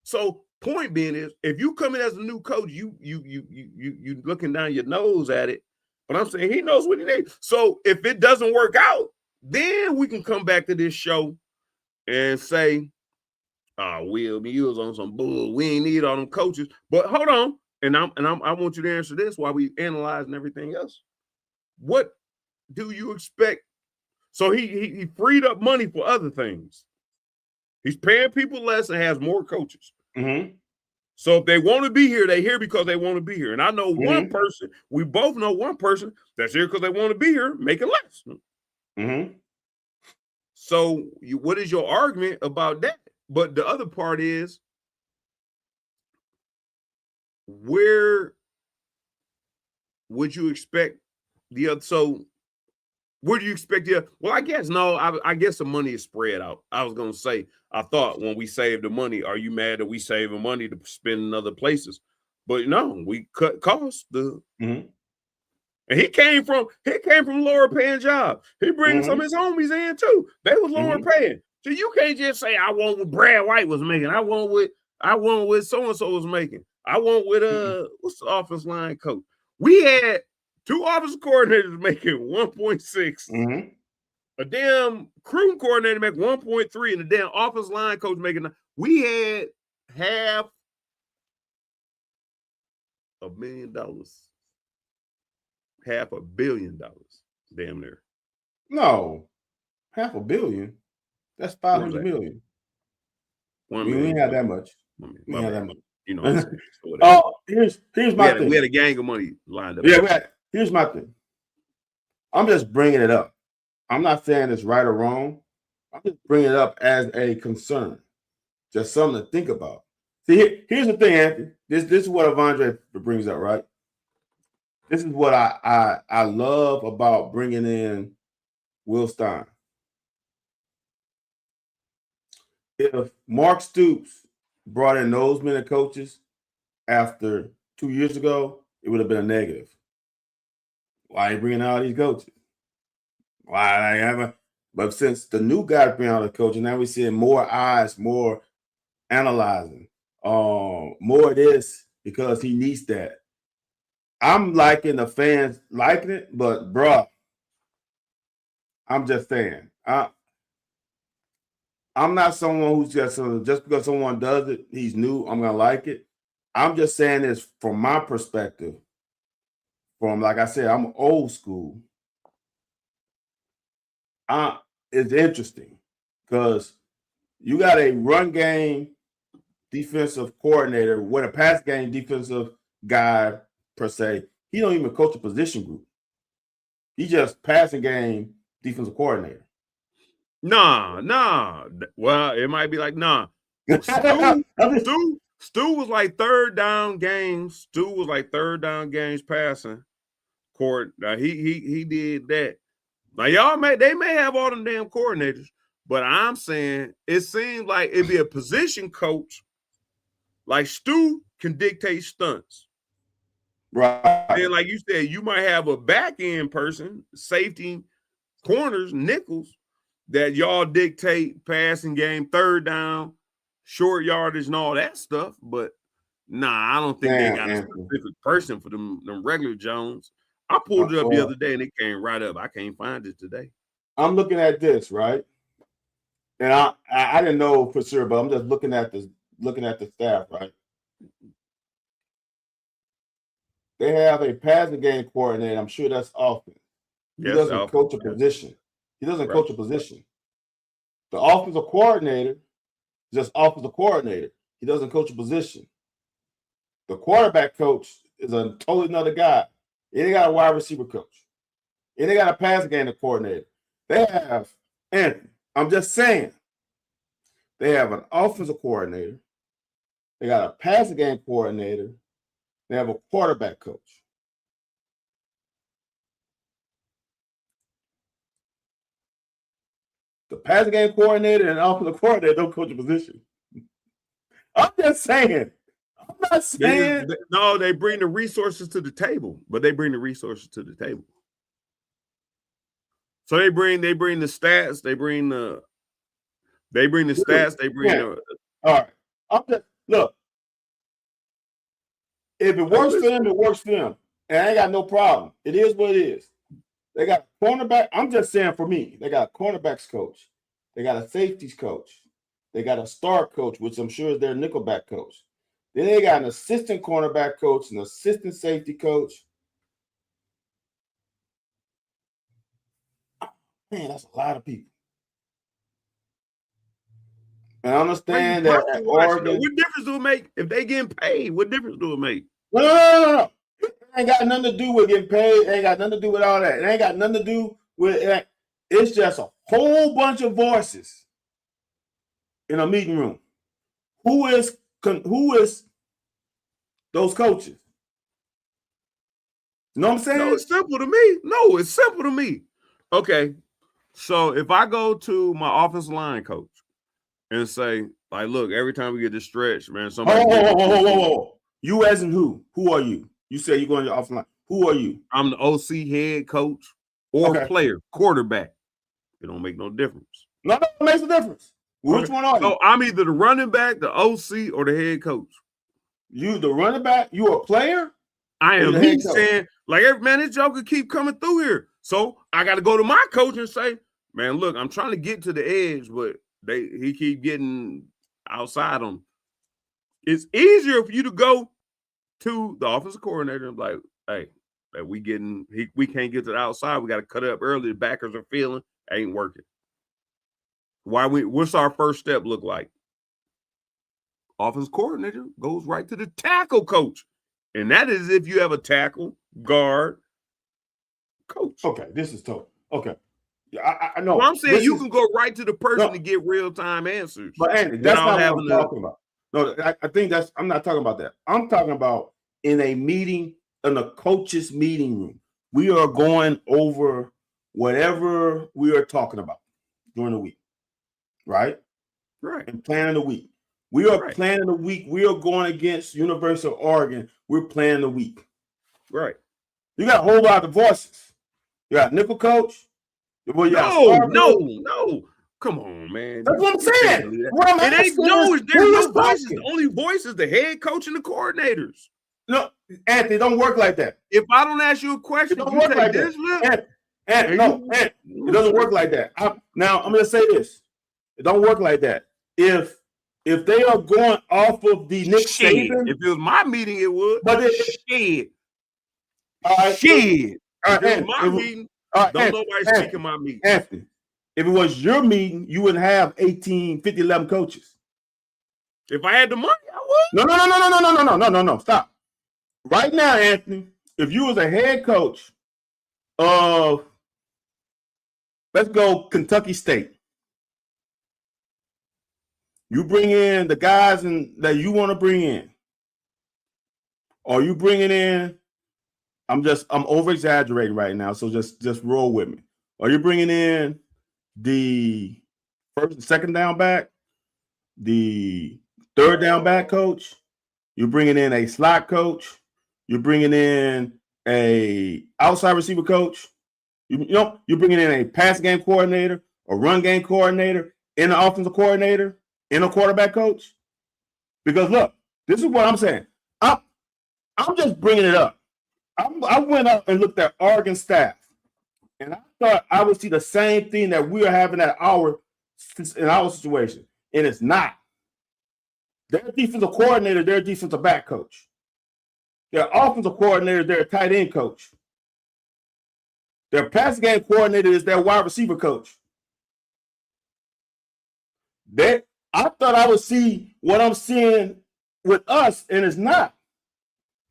So point being is, if you come in as a new coach, you looking down your nose at it. But I'm saying he knows what he needs. So if it doesn't work out, then we can come back to this show and say, Will, you was on some bull. We ain't need all them coaches. But hold on, and I want you to answer this while we analyze and everything else. What do you expect? So he freed up money for other things. He's paying people less and has more coaches. Mm-hmm. So if they want to be here, they're here because they want to be here. And I know one person, we both know one person that's here because they want to be here, making less. Mm-hmm. So what is your argument about that? But the other part is, where would you expect the other? So where do you expect the other? Well, I guess no. I guess the money is spread out. I was gonna say, I thought when we save the money, are you mad that we saving money to spend in other places? But no, we cut costs. And he came from lower paying job. He brings some of his homies in too. They was lower paying. So you can't just say I want what Brad White was making. I want what so and so was making. I want with what's the offensive line coach? We had 2 offensive coordinators making 1.6. A damn crew coordinator making 1.3, and a damn offensive line coach making. We had $500 million. $500 million. Damn near. No, $500 million. That's 500 million. We ain't had that much. We ain't had that much. You know what I'm saying? So here's my thing. We had a gang of money lined up. Yeah, here's my thing. I'm just bringing it up. I'm not saying it's right or wrong. I'm just bringing it up as a concern. Just something to think about. See, here's the thing, Anthony. This is what Avondre brings up, right? This is what I love about bringing in Will Stein. If Mark Stoops brought in those many coaches after 2 years ago, it would have been a negative. Why are you bringing all these coaches? Why I haven't? But since the new guy bringing all the coaches, now we're seeing more eyes, more analyzing, more of this because he needs that. I'm liking the fans liking it, but bruh, I'm just saying, I'm not someone who's just because someone does it, he's new, I'm gonna like it. I'm just saying this from my perspective. From, like I said, I'm old school. It's interesting because you got a run game defensive coordinator with a pass game defensive guy per se. He don't even coach a position group. He just passing game defensive coordinator. Nah. Well, it might be like nah. Stu was like third down games. Stu was like third down games passing court. He did that. Now they may have all them damn coordinators, but I'm saying it seems like it'd be a position coach. Like Stu can dictate stunts. Right. And like you said, you might have a back end person, safety, corners, nickels, that y'all dictate passing game, third down, short yardage, and all that stuff. But I don't think they got a specific person for them regular Jones. I pulled it up the other day and it came right up. I can't find it today. I'm looking at this, right? And I didn't know for sure, but I'm just looking at the staff, right? They have a passing game coordinator. I'm sure that's offense. He doesn't coach a position. He doesn't coach a position. The offensive coordinator is just offensive coordinator. He doesn't coach a position. The quarterback coach is a totally another guy. And they got a wide receiver coach. And they got a passing game coordinator. They have, and I'm just saying, they have an offensive coordinator. They got a passing game coordinator. They have a quarterback coach. The passing game coordinator and offensive coordinator don't coach a position. I'm just saying. I'm not saying. No, they bring the resources to the table, but they bring the resources to the table. So they bring the stats, they bring the stats, they bring the. All right. I'm just look. If it works for them, it works for them. And I ain't got no problem. It is what it is. They got a cornerback. I'm just saying for me, they got a cornerbacks coach. They got a safeties coach. They got a star coach, which I'm sure is their nickelback coach. Then they got an assistant cornerback coach, an assistant safety coach. Man, that's a lot of people. And I understand that at Oregon. What difference do it make if they getting paid? What difference do it make? No. It ain't got nothing to do with getting paid. It ain't got nothing to do with all that. It ain't got nothing to do with it. It's just a whole bunch of voices in a meeting room. Who is those coaches? You know what I'm saying? No, it's simple to me. No, it's simple to me. Okay, so if I go to my offensive line coach and say, like, look, every time we get this stretch, man, somebody. Whoa. You as in who? Who are you? You say you're going to your offensive line. Who are you? I'm the OC head coach or player, quarterback. It don't make no difference. No, it makes a difference. Which one are you? So I'm either the running back, the OC, or the head coach. You the running back? You a player? I am me saying, like, man, this joker keep coming through here. So I got to go to my coach and say, man, look, I'm trying to get to the edge, but he keep getting outside them. It's easier for you to go to the offensive coordinator and be like, hey, we can't get to the outside. We got to cut it up early. The backers are feeling, ain't working. What's our first step look like? Offensive coordinator goes right to the tackle coach. And that is if you have a tackle, guard, coach. Okay, this is tough. Okay. I know. Well, I'm saying you can go right to the person to get real-time answers. But Andy, that's not what I'm talking about. No, I think I'm not talking about that. I'm talking about in a meeting, in a coach's meeting room. We are going over whatever we are talking about during the week. Right? Right. And planning the week. We are planning the week. We are going against University of Oregon. We're planning the week. Right. You got a whole lot of voices. You got nickel coach. No. Come on, man. That's what I'm saying. There's no voices. The only voice is the head coach and the coordinators. No, Anthony, don't work like that. If I don't ask you a question, it don't work like that. It doesn't work like that. Now, I'm going to say this. It don't work like that. If they are going off of the Nick Saban, if it was my meeting, it would. But shit. All right. Shit. All right, if it was my meeting, don't nobody speak in my meeting. Anthony, if it was your meeting, you wouldn't have 11 coaches. If I had the money, I would. No. Stop. Right now, Anthony, if you was a head coach of, let's go Kentucky State, you bring in the guys that you want to bring in, or you bringing in, I'm over exaggerating right now, so just roll with me. Are you bringing in the first and second down back, the third down back coach? You're bringing in a slot coach. You're bringing in a outside receiver coach. You're bringing in a pass game coordinator, a run game coordinator, and an offensive coordinator, and a quarterback coach. Because look, this is what I'm saying. I'm just bringing it up. I went up and looked at Oregon staff, and I thought I would see the same thing that we are having in our situation, and it's not. Their defensive coordinator, their defensive back coach. Their offensive coordinator, their tight end coach. Their pass game coordinator is their wide receiver coach. I thought I would see what I'm seeing with us, and it's not.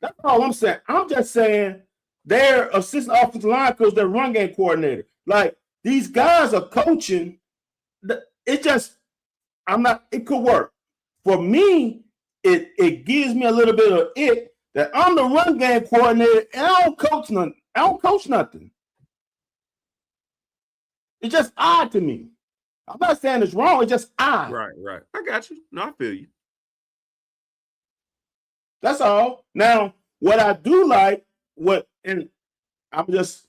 That's all I'm saying. I'm just saying their assistant offensive line coach, their run game coordinator. Like, these guys are coaching. It just, it could work. For me, it gives me a little bit of it that I'm the run game coordinator and I don't coach nothing. It's just odd to me. I'm not saying it's wrong. It's just odd. Right. I got you. No, I feel you. That's all. Now, what I do like, and I'm just,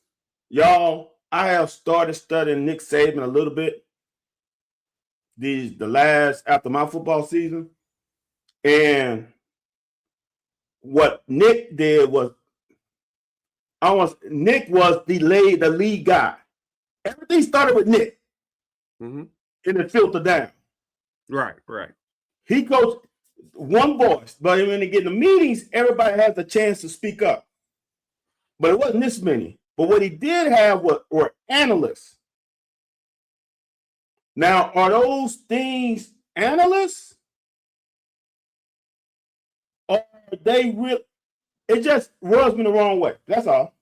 y'all, I have started studying Nick Saban a little bit. After my football season. And what Nick did was, Nick was the lead guy. Everything started with Nick. And it filtered down. Right. He coached one voice, but when they get in the meetings, everybody has a chance to speak up. But it wasn't this many. But what he did have were analysts. Now, are those things analysts? Or are they real? It just rubs me the wrong way. That's all.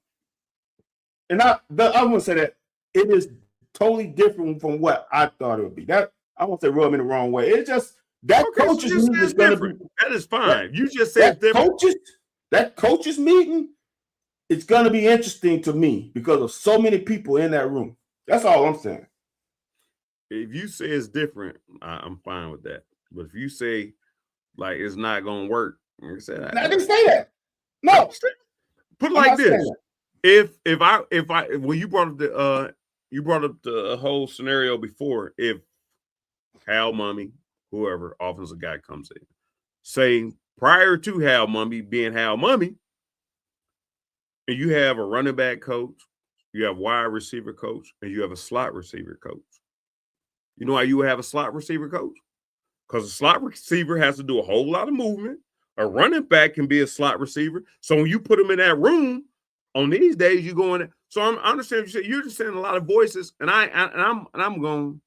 And I want to say that it is totally different from what I thought it would be. That I won't say rub me the wrong way. It's just that coaches meeting is going to be. That is fine. You just said different. That coaches meeting, it's going to be interesting to me because of so many people in that room. That's all I'm saying. If you say it's different, I'm fine with that. But if you say like it's not going to work, I didn't say that. No. Put it like this. If you brought up the whole scenario before, if Hal Mumme, whoever offensive guy comes in, saying prior to Hal Mumme being Hal Mumme, and you have a running back coach, you have wide receiver coach, and you have a slot receiver coach. You know why you would have a slot receiver coach? Because a slot receiver has to do a whole lot of movement. A running back can be a slot receiver. So when you put them in that room, on these days you go in. So I understand what you say. You're just saying a lot of voices, and I'm going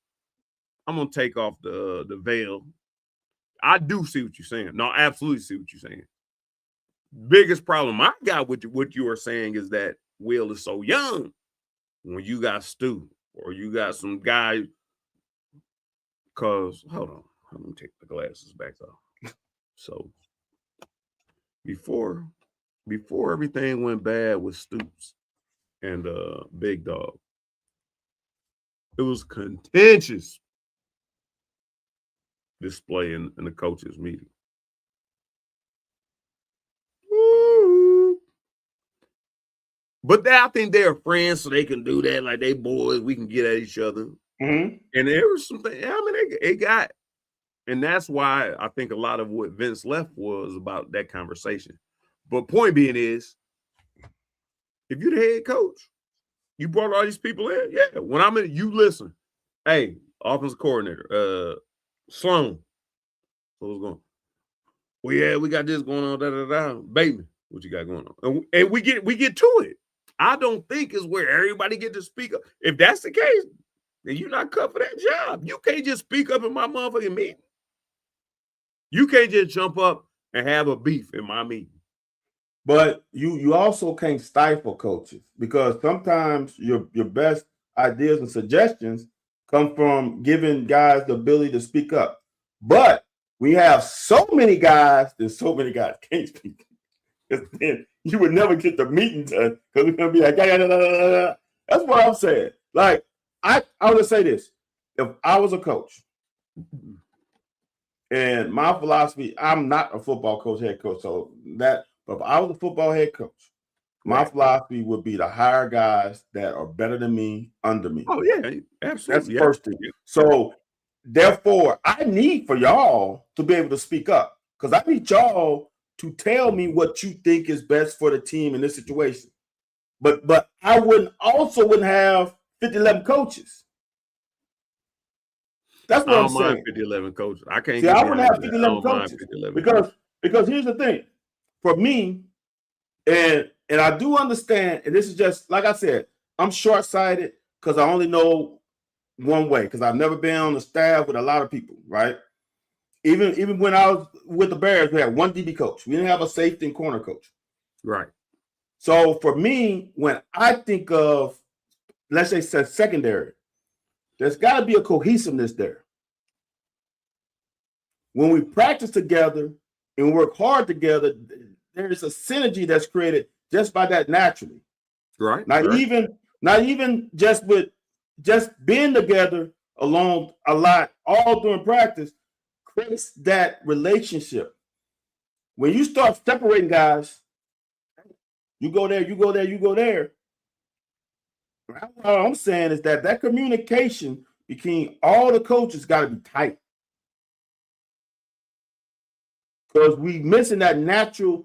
to take off the veil. I do see what you're saying. No, I absolutely see what you're saying. Biggest problem I got with what you are saying is that Will is so young. When you got Stu or you got some guy. Because, hold on, let me take the glasses back off. So, before everything went bad with Stoops and Big Dog, it was contentious display in the coaches' meeting. Woo. But I think they're friends, so they can do that. Like they boys, we can get at each other. And there was something, it got, and that's why I think a lot of what Vince left was about that conversation. But point being is, if you're the head coach, you brought all these people in. Yeah, when I'm in, you listen. Hey, offensive coordinator, Sloan. So what's going? Well, yeah, we got this going on. Bateman, what you got going on? And we get to it. I don't think is where everybody get to speak up. If that's the case, then you're not cut for that job. You can't just speak up in my motherfucking meeting. You can't just jump up and have a beef in my meeting. But you also can't stifle coaches because sometimes your best ideas and suggestions come from giving guys the ability to speak up. But we have so many guys, can't speak. Then you would never get the meeting done because we're gonna be like, That's what I'm saying. Like, I would say this. If I was a coach, and my philosophy, I'm not a football coach, head coach, but if I was a football head coach, my philosophy would be to hire guys that are better than me, under me. Oh, yeah, absolutely. That's the first thing. So, therefore, I need for y'all to be able to speak up because I need y'all to tell me what you think is best for the team in this situation. But I wouldn't have 50-11 coaches. That's what I'm saying. 50-11 coaches. I can't. See, I wouldn't have 50-11 coaches because here's the thing. For me, and I do understand, and this is just like I said, I'm short-sighted because I only know one way because I've never been on the staff with a lot of people, right? Even when I was with the Bears, we had one DB coach. We didn't have a safety and corner coach. Right. So for me, when I think of let's say secondary, there's got to be a cohesiveness there. When we practice together and work hard together, there's a synergy that's created just by that naturally. Right. Not even just being together alone a lot, all during practice, creates that relationship. When you start separating guys, you go there, you go there, you go there. All I'm saying is that communication between all the coaches got to be tight. Because we missing that natural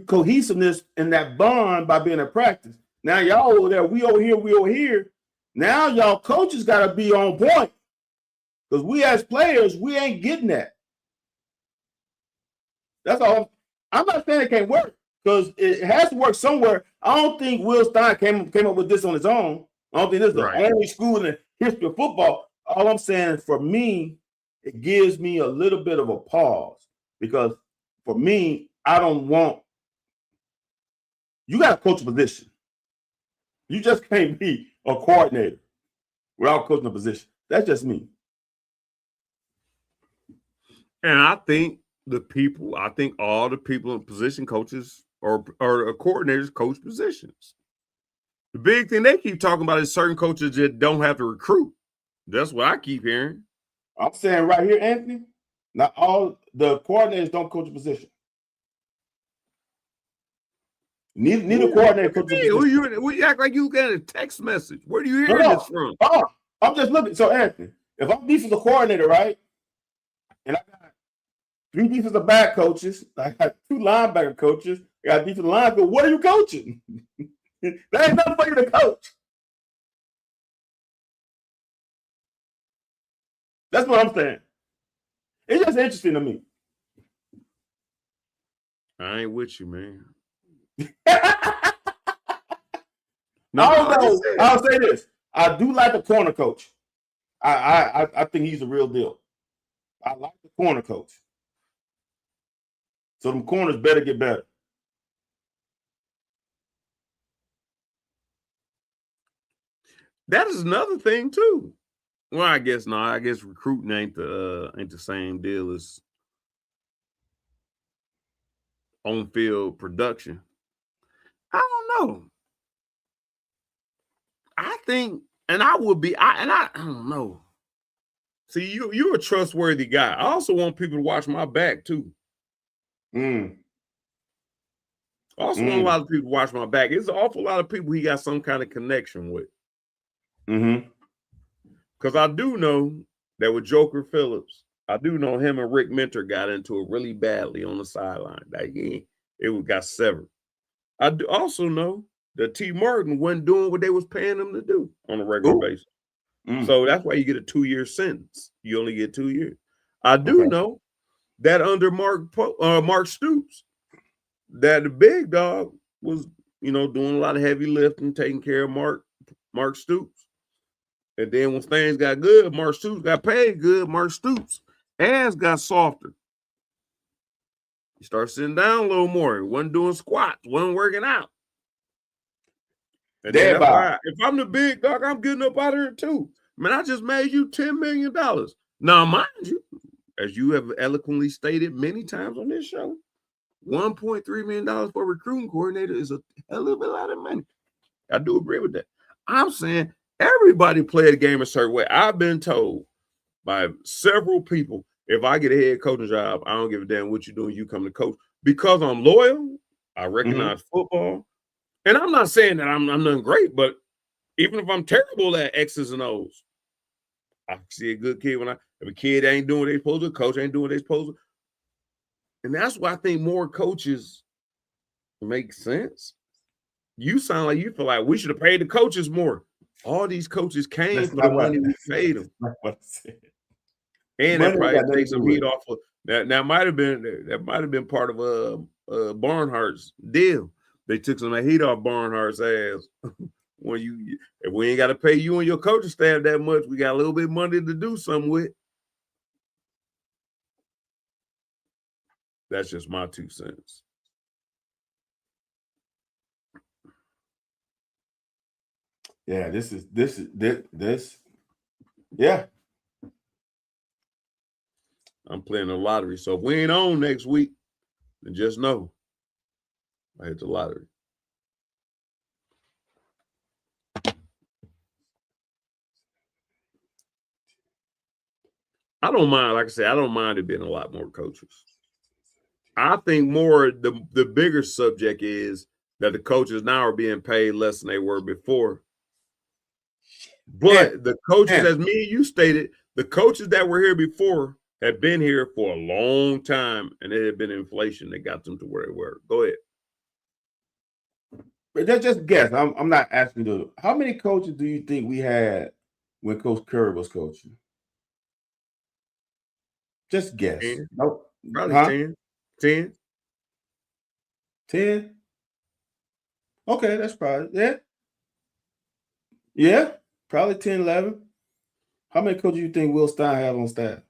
cohesiveness and that bond by being at practice. Now y'all over there, we over here. Now y'all coaches got to be on point. Because we as players, we ain't getting that. That's all. I'm not saying it can't work, because it has to work somewhere. I don't think Will Stein came up with this on his own. I don't think this is the only school in the history of football. All I'm saying, for me, it gives me a little bit of a pause, because for me, I don't want. You got to coach a position. You just can't be a coordinator without coaching a position. That's just me. And I think all the people in position coaches or coordinators coach positions. The big thing they keep talking about is certain coaches that don't have to recruit. That's what I keep hearing. I'm saying right here, Anthony, not all the coordinators don't coach a position. Neither coordinator coaches a position. You act like you get a text message. Where do you hear this from? Oh, I'm just looking. So, Anthony, if I'm defensive coordinator, right, and I got 3 defensive back coaches, I got 2 linebacker coaches, I got defensive line coach, what are you coaching? That ain't nothing for you to coach. That's what I'm saying. It's just interesting to me. I ain't with you, man. I'll say this. I do like the corner coach. I think he's a real deal. I like the corner coach. So them corners better get better. That is another thing too. Well, I guess not. I guess recruiting ain't the same deal as on-field production. I don't know. I think, and I don't know. See, you're a trustworthy guy. I also want people to watch my back too. I also want a lot of people to watch my back. There's an awful lot of people he got some kind of connection with. Because I do know that with Joker Phillips, I do know him and Rick Mentor got into it really badly on the sideline. It got severed. I do also know that T. Martin wasn't doing what they was paying him to do on a regular basis. So that's why you get a 2-year sentence. You only get 2 years. I do know that under Mark Stoops, that the big dog was, doing a lot of heavy lifting, taking care of Mark Stoops. And then when things got good, Mark Stoops got paid good. Mark Stoops' ass got softer. He started sitting down a little more. He wasn't doing squats, wasn't working out. And then that's why, if I'm the big dog, I'm getting up out of here too. Man, I just made you $10 million. Now, mind you, as you have eloquently stated many times on this show, $1.3 million for a recruiting coordinator is a hell of a lot of money. I do agree with that. I'm saying everybody play the game a certain way. I've been told by several people, if I get a head coaching job, I don't give a damn what you're doing. You come to coach. Because I'm loyal, I recognize football. And I'm not saying that I'm nothing great, but even if I'm terrible at X's and O's, I see a good kid if a kid ain't doing what they're supposed to, coach ain't doing what they're supposed to. And that's why I think more coaches make sense. You sound like you feel like we should have paid the coaches more. All these coaches came for the money we paid them. And that probably takes some heat off of that might have been part of Barnhart's deal. They took some of that heat off Barnhart's ass. If we ain't got to pay you and your coaching staff that much, we got a little bit of money to do something with. That's just my 2 cents. Yeah, this. Yeah. I'm playing the lottery. So if we ain't on next week, then just know I hit the lottery. I don't mind, like I said, I don't mind it being a lot more coaches. I think more the bigger subject is that the coaches now are being paid less than they were before. But the coaches, as me and you stated, the coaches that were here before have been here for a long time, and it had been inflation that got them to where they were. Go ahead. But just guess. I'm not asking you. How many coaches do you think we had when Coach Curry was coaching? Just guess. 10. Nope. Probably 10. 10. 10? Okay, that's probably, yeah. Yeah, probably 10, 11. How many coaches do you think Will Stein have on staff?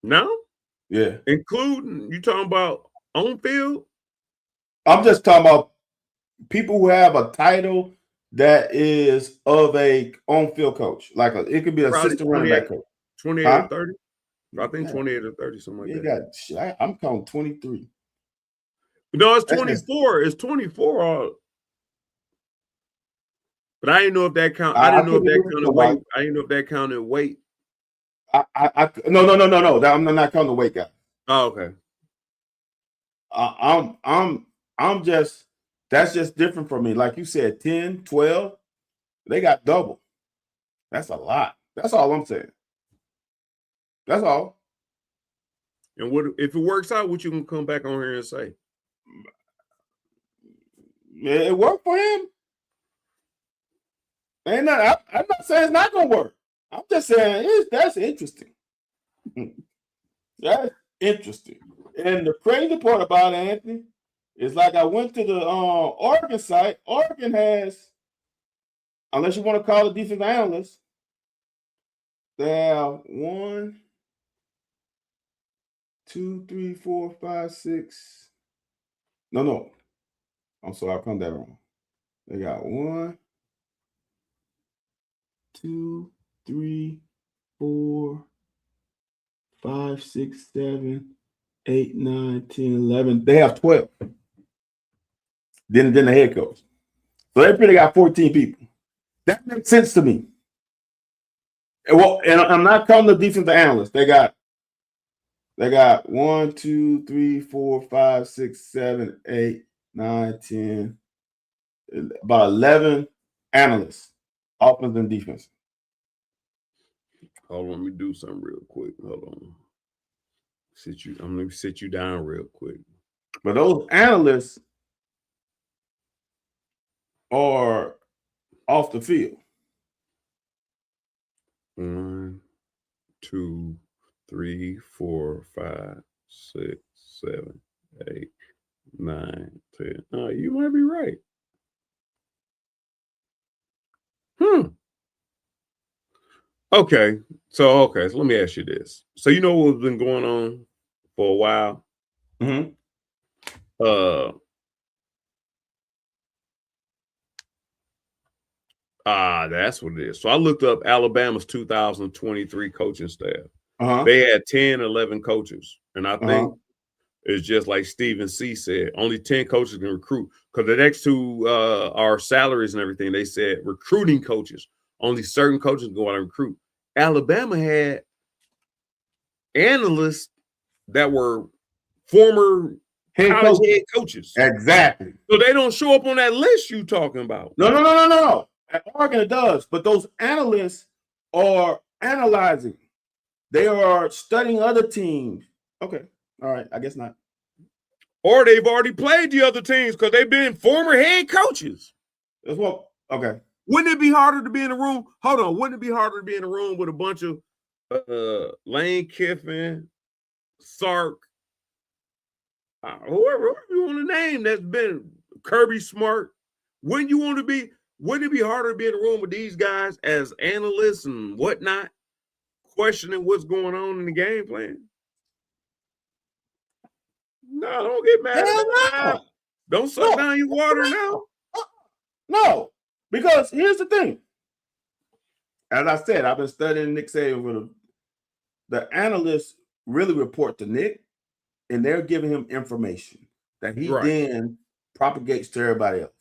No? Yeah. Including, you talking about on field? I'm just talking about people who have a title that is of a on-field coach. Like it could be an assistant running back coach. 28 or 30? I think 28 or 30, something like that. I'm counting 23. No, it's 24. It's 24. But I didn't know if that count. I didn't know if that counted weight. I didn't know if that counted weight. No. I'm not counting the weight guy. Oh, okay. I'm just, that's just different for me. Like you said, 10, 12, they got double. That's a lot. That's all I'm saying. That's all. And what if it works out? What you gonna come back on here and say? It worked for him. I'm not saying it's not gonna work. I'm just saying that's interesting. That's interesting. And the crazy part about it, Anthony, is like I went to the Oregon site. Oregon has, unless you want to call it defensive analyst, they have 1, 2, 3, 4, 5, 6. No. I'm sorry, I found that wrong. They got 1, 2, 3, 4, 5, 6, 7, 8, 9, 10, 11. They have 12. Then the head coach. So they pretty got 14 people. That makes sense to me. Well, and I'm not counting the defensive analysts. They got 1, 2, 3, 4, 5, 6, 7, 8, 9, 10, about 11 analysts, offense and defense. Hold on, let me do something real quick. Hold on. I'm gonna sit you down real quick. But those analysts are off the field. 1, 2, 3, 4, 5, 6, 7, 8, 9, 10. You might be right. Okay. So let me ask you this. So you know what's been going on for a while? Mm-hmm. That's what it is. So I looked up Alabama's 2023 coaching staff. Uh-huh. They had 10, 11 coaches. And I think it's just like Stephen C. said, only 10 coaches can recruit. Because the next two are salaries and everything. They said recruiting coaches. Only certain coaches can go out and recruit. Alabama had analysts that were former college head coaches. Exactly. So they don't show up on that list you talking about. No. At Oregon it does, but those analysts are analyzing. They are studying other teams. Okay. All right. I guess not. Or they've already played the other teams because they've been former head coaches. That's what. Okay. Wouldn't it be harder to be in a room? Hold on. Wouldn't it be harder to be in a room with a bunch of Lane Kiffin, Sark, whoever you want to name that's been Kirby Smart? Wouldn't it be harder to be in a room with these guys as analysts and whatnot, questioning what's going on in the game plan? No, don't get mad at me now. Don't suck down your water now. No. Because here's the thing. As I said, I've been studying Nick Saban. The analysts really report to Nick, and they're giving him information that he then propagates to everybody else.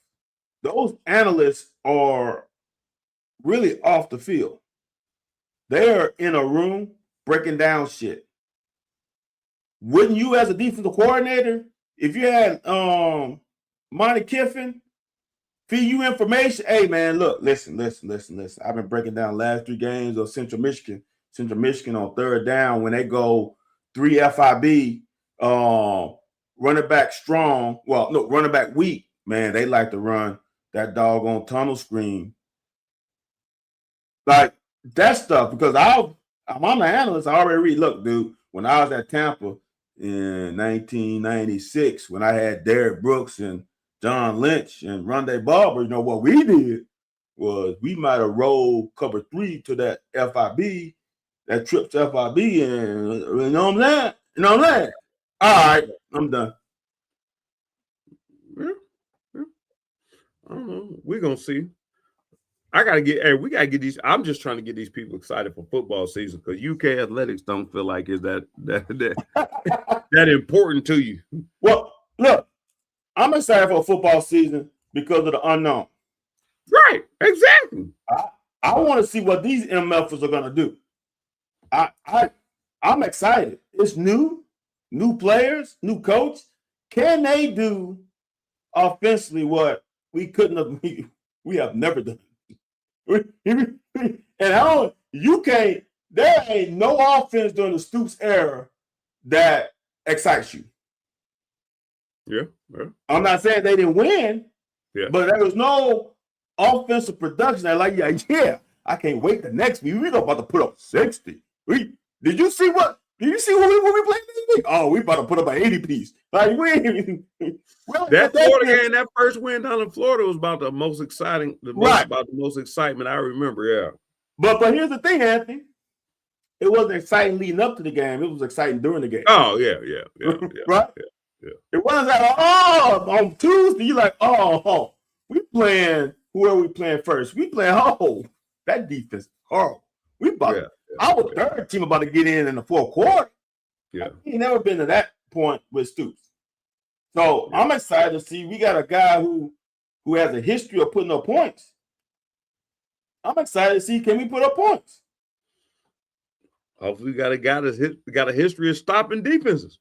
Those analysts are really off the field. They're in a room breaking down shit. Wouldn't you, as a defensive coordinator, if you had Monty Kiffin feed you information? Hey man, look, listen. I've been breaking down last 3 games of Central Michigan. Central Michigan on third down when they go 3 FIB, running back strong. Well, no, running back weak. Man, they like to run that doggone tunnel screen. Like that stuff, because I'm an analyst. I already read. Look, dude, when I was at Tampa in 1996, when I had Derrick Brooks and John Lynch and Rondé Barber, you know what we did was we might have rolled cover 3 to that FIB, that trip to FIB, and you know what I'm saying? You know what I'm saying? All right, I'm done. Yeah. I don't know. We're gonna see. We gotta get these. I'm just trying to get these people excited for football season because UK athletics don't feel like it's that important to you. Well, look, I'm excited for football season because of the unknown. Right, exactly. I want to see what these MFers are gonna do. I'm excited. It's new players, new coach. Can they do offensively what we couldn't have? We have never done. And you can't. There ain't no offense during the Stoops era that excites you. Yeah. I'm not saying they didn't win, but there was no offensive production that yeah, I can't wait the next week. We're about to put up 60. Did you see what we played this week? Oh, we about to put up an 80 piece. Like that Florida game, that first win down in Florida was about the most exciting, about the most excitement I remember. Yeah. But here's the thing, Anthony. It wasn't exciting leading up to the game. It was exciting during the game. Oh, yeah. Right? Yeah. It wasn't like, on Tuesday, you're like, we playing, who are we playing first? We playing, that defense, horrible. Our third team about to get in the fourth quarter. Yeah. He never been to that point with Stoops. So I'm excited to see we got a guy who has a history of putting up points. I'm excited to see, can we put up points? Hopefully, we got a guy that's got a history of stopping defenses.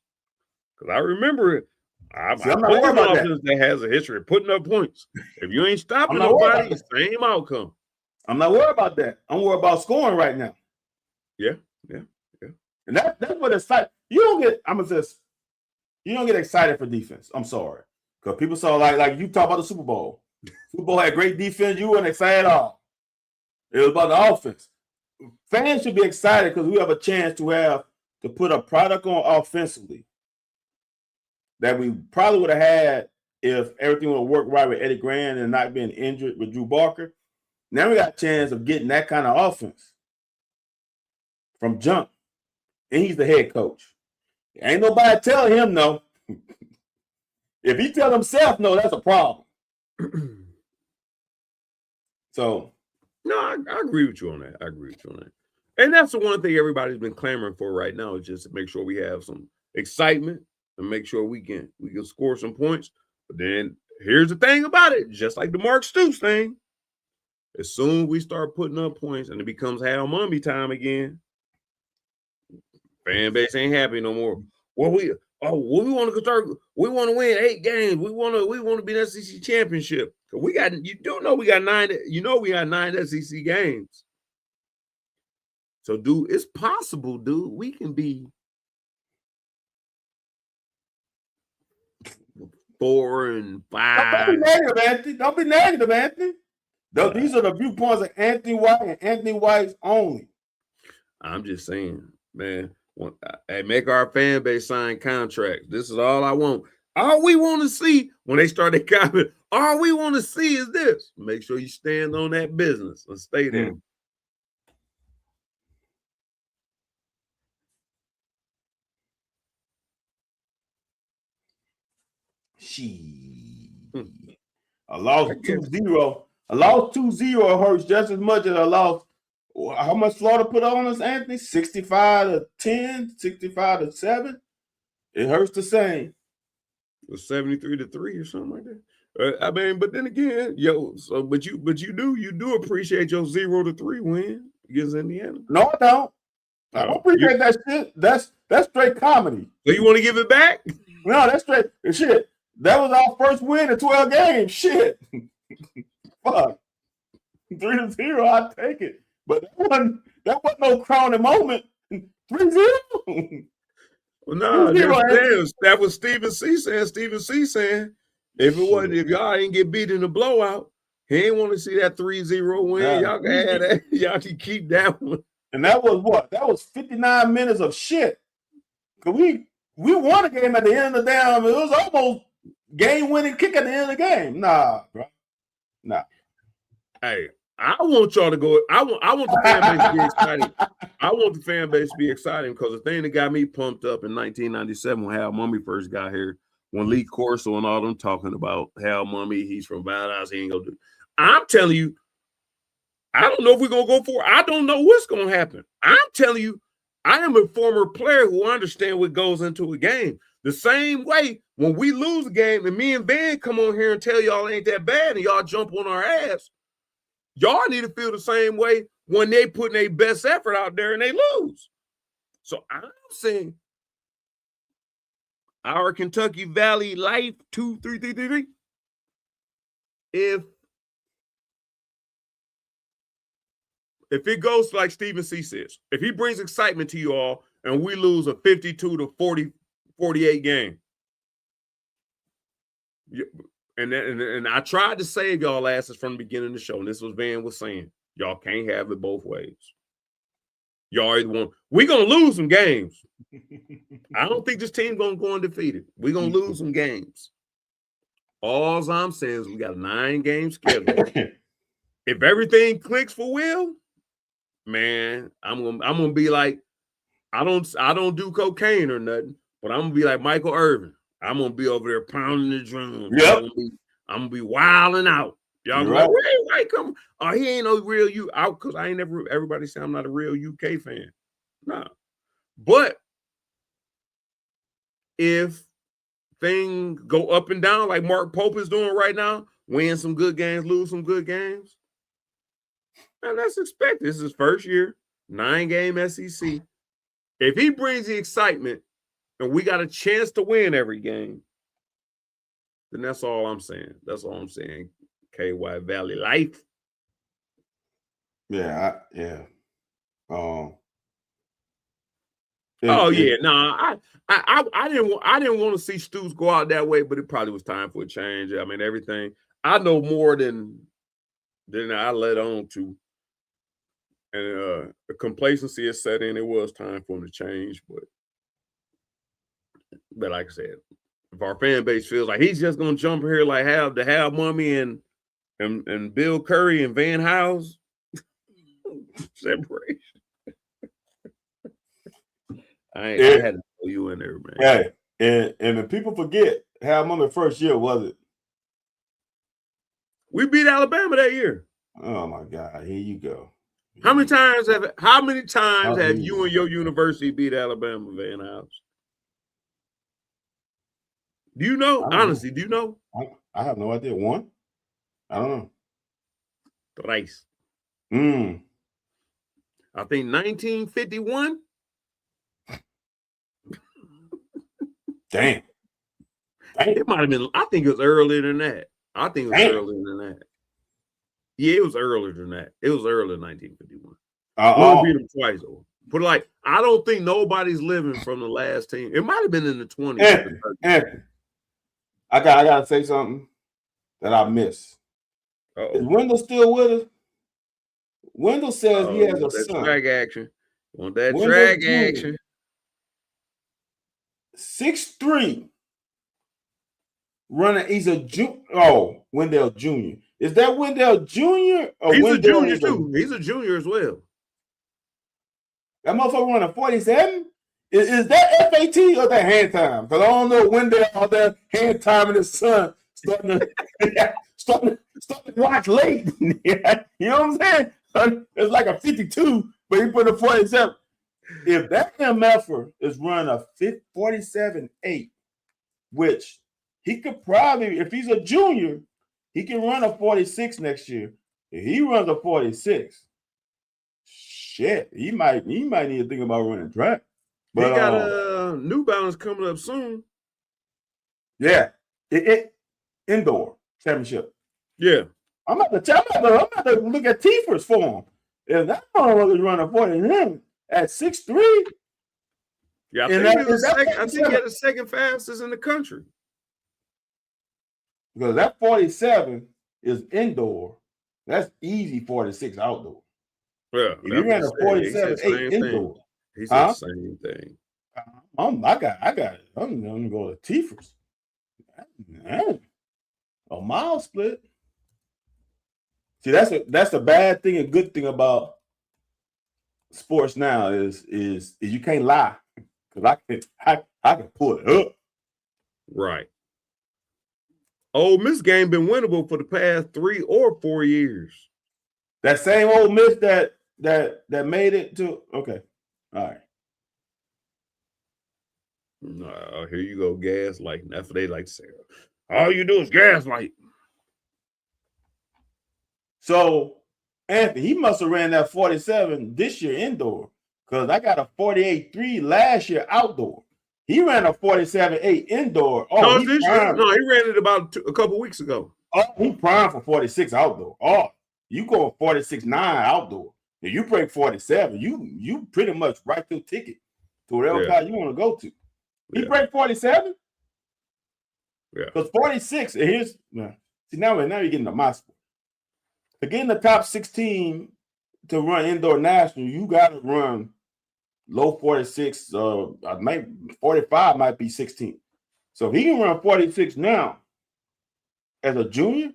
Because I remember it. I'm not worried about that has a history of putting up points. If you ain't stopping nobody, it's the same outcome. I'm not worried about that. I'm worried about scoring right now. Yeah. And that's what excites. You don't get excited for defense. I'm sorry. Because people saw like you talk about the Super Bowl. Super Bowl had great defense. You weren't excited at all. It was about the offense. Fans should be excited because we have a chance to put a product on offensively that we probably would have had if everything would have worked right with Eddie Grant and not being injured with Drew Barker. Now we got a chance of getting that kind of offense from jump. And he's the head coach. Ain't nobody telling him no. If he tell himself no, that's a problem. So. No, I agree with you on that. And that's the one thing everybody's been clamoring for right now is just to make sure we have some excitement and make sure we can score some points. But then here's the thing about it, just like the Mark Stoops thing. As soon as we start putting up points and it becomes Hal Mumby time again, fan base ain't happy no more. Well, we want to start. We want to win 8 games. We want to be in the SEC championship. We got 9. You know we got 9 SEC games. So, dude, it's possible, dude. We can be 4 and 5. Don't be negative, Anthony. These are the viewpoints of Anthony White and Anthony White's only. I'm just saying, man. Hey, make our fan base sign contracts. This is all I want. All we want to see when they start their comment, all we want to see is this. Make sure you stand on that business and stay there. I lost 2-0. A loss 2-0 hurts just as much as a loss. How much Florida put on us, Anthony? 65-10, 65-7. It hurts the same. It was 73-3 or something like that. I mean, but then again, but you do appreciate your 0-3 win against Indiana. No, I don't. I don't appreciate that shit. That's straight comedy. So you want to give it back? No, that's straight shit. That was our first win in 12 games. Shit. Fuck. 3-0, I'll take it. But that wasn't no crowning moment. 3-0. Well, no, that was Stephen C saying. Stephen C saying if y'all ain't get beat in the blowout, he ain't want to see that 3-0 win. Yeah. Y'all can have that. Y'all can keep that one. And that was what? That was 59 minutes of shit. Cause we won a game at the end of the damn. It was almost game-winning kick at the end of the game. Nah, bro. Nah. Hey, I want y'all to go. I want the fan base to be excited. I want the fan base to be excited because the thing that got me pumped up in 1997 when Hal Mummy first got here, when Lee Corso and all them talking about Hal Mummy, he's from Valdosta, he ain't gonna do. I'm telling you, I don't know if we're gonna go for it. I don't know what's gonna happen. I'm telling you, I am a former player who understands what goes into a game. The same way when we lose a game and me and Van come on here and tell y'all ain't that bad and y'all jump on our ass. Y'all need to feel the same way when they putting their best effort out there and they lose. So I'm saying our Kentucky Valley Life 2-3-3-3. If it goes like Stephen C says, if he brings excitement to you all and we lose a 52-48 game, and I tried to save y'all asses from the beginning of the show, and this was Van was saying, y'all can't have it both ways. Y'all either want, we're going to lose some games. I don't think this team going to go undefeated. We're going to lose some games. All I'm saying is we got a 9-game schedule. If everything clicks for Will, man, I'm gonna be like, I don't do cocaine or nothing, but I'm gonna be like Michael Irvin. I'm gonna be over there pounding the drum. Yep. I'm gonna be wilding out. Y'all go, right. Where White come? Oh, he ain't no real U out because I ain't never. Everybody say I'm not a real UK fan. Nah, but if things go up and down like Mark Pope is doing right now, win some good games, lose some good games, and that's expected. This is his first year, 9-game SEC. If he brings the excitement and we got a chance to win every game, then that's all I'm saying. That's all I'm saying. KY Valley Life. Yeah. I didn't want to see Stoops go out that way, but it probably was time for a change. I mean, everything. I know more than I let on to. And the complacency is set in. It was time for him to change, but like I said, if our fan base feels like he's just gonna jump here like Hal Mummy and Bill Curry and Van House separation. I had to throw you in there, man. Hey, and if people forget, Hal Mummy first year was it? We beat Alabama that year. Oh my God! Here you go. How many times have you and your university beat Alabama, Van House? Do you know? Honestly, do you know? I have no idea. One? I don't know. Thrice. I think 1951. Damn. It might have been, I think it was earlier than that. Yeah, it was earlier than that. It was early in 1951. We beat them twice, though. But like, I don't think nobody's living from the last team. It might have been in the 20s. Anthony, I gotta say something that I missed. Is Wendell still with us? Wendell says he has a son. Track action. Want that track action. 6'3". Running, he's a Wendell Jr. Is that Wendell Jr. or he's Wendell a junior too? He's a junior as well. That motherfucker running 47? Is that FAT or that hand time? Because I don't know Wendell out there hand timing his son starting something to watch late. You know what I'm saying? It's like a 52, but he put a 47. If that MFer is running a 47.8, which he could probably, if he's a junior, he can run a 46 next year. If he runs a 46, shit, he might need to think about running track. But he got a New Balance coming up soon. Yeah, it indoor championship. Yeah, I'm about to look at Tifers for him. If that motherfucker's running 40 at 6'3", yeah, I think he had the second fastest in the country. Because that 47 is indoor. That's easy 46 outdoor. Yeah, if you ran a 47.8 indoor, he said the same thing. I got it. I'm gonna go to Tifers. A mile split. See, that's a bad thing. A good thing about sports now is you can't lie, because I can pull it up. Right. Ole Miss game been winnable for the past 3 or 4 years. That same Ole Miss that made it to okay. All right. No, here you go, gaslighting. That's what they like to say. All you do is gaslight. So, Anthony, he must have ran that 47 this year indoor, because I got a 48.3 last year outdoor. He ran a 47.8 indoor. Oh, no, this year? No, he ran it about a couple weeks ago. Oh, he primed for 46 outdoor. Oh, you go 46.9 outdoor. If you break 47, you pretty much write your ticket to whatever class you want to go to. He break 47? Yeah. Because 46, and here's see now you're getting to my sport. To get in the top 16 to run indoor national, you gotta run low 46, 45 might be 16. So if he can run 46 now as a junior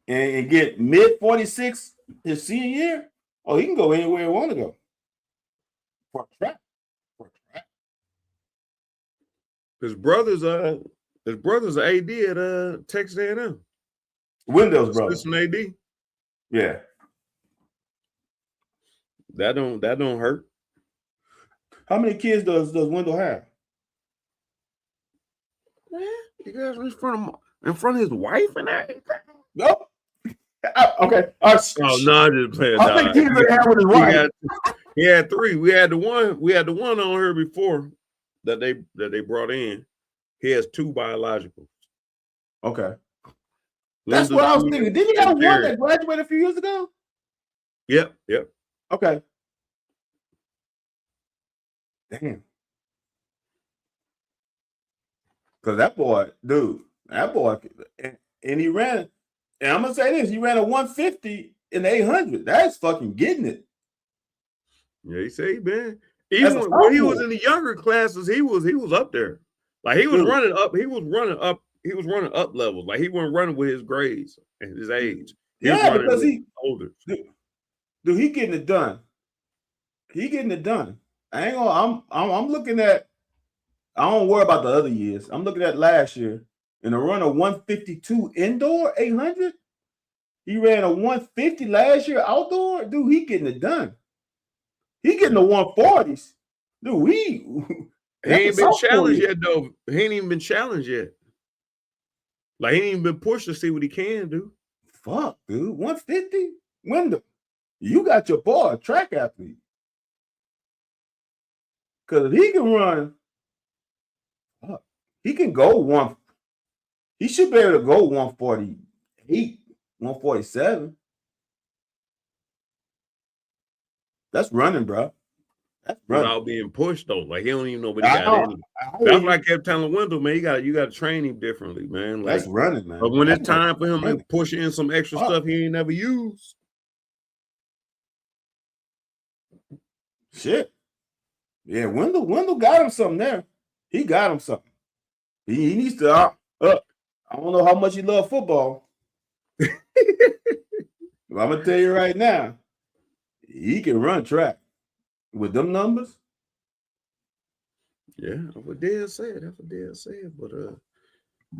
and get mid 46 his senior year, oh, he can go anywhere he want to go. For track. His brother's AD at Texas A&M. Wendell's brother. Assistant AD. Yeah. That don't hurt. How many kids does Wendell have? You guys in front of his wife and everything. No. Okay. Oh no, I just playing. How many kids did he have with his wife? He had 3. We had the one on her before that they brought in. He has 2 biologicals. Okay. That's what I was thinking. Didn't he have one that graduated a few years ago? Yep. Okay. Damn. Because that boy, and he ran, and I'm going to say this, he ran a 150 in the 800. That's fucking getting it. Yeah, he said even when he was in the younger classes, he was up there. Like he was running up. He was running up levels. Like he wasn't running with his grades and his age. Because he's older. Dude, he getting it done. I ain't gonna. I'm looking at. I don't worry about the other years. I'm looking at last year in a run of 152 indoor 800. He ran a 150 last year outdoor. Dude, he getting it done. He getting the 140s. Dude, he ain't been challenged yet, though. He ain't even been challenged yet. Like, he ain't even been pushed to see what he can do. Fuck, dude. 150? Wendell, you got your boy a track athlete. Because if he can run, he can go one. He should be able to go 148, 147. That's running, bro. That's running. Without being pushed, though. Like, he don't even know what he got in him. That's why I kept telling Wendell, man, you got to train him differently, man. Like, that's running, man. But when it's time for him to push in some extra stuff he ain't never used. Shit. Yeah, Wendell got him something there. He got him something. He needs to I don't know how much he loves football. But I'm gonna tell you right now, he can run track with them numbers. Yeah, that's what Dale said. But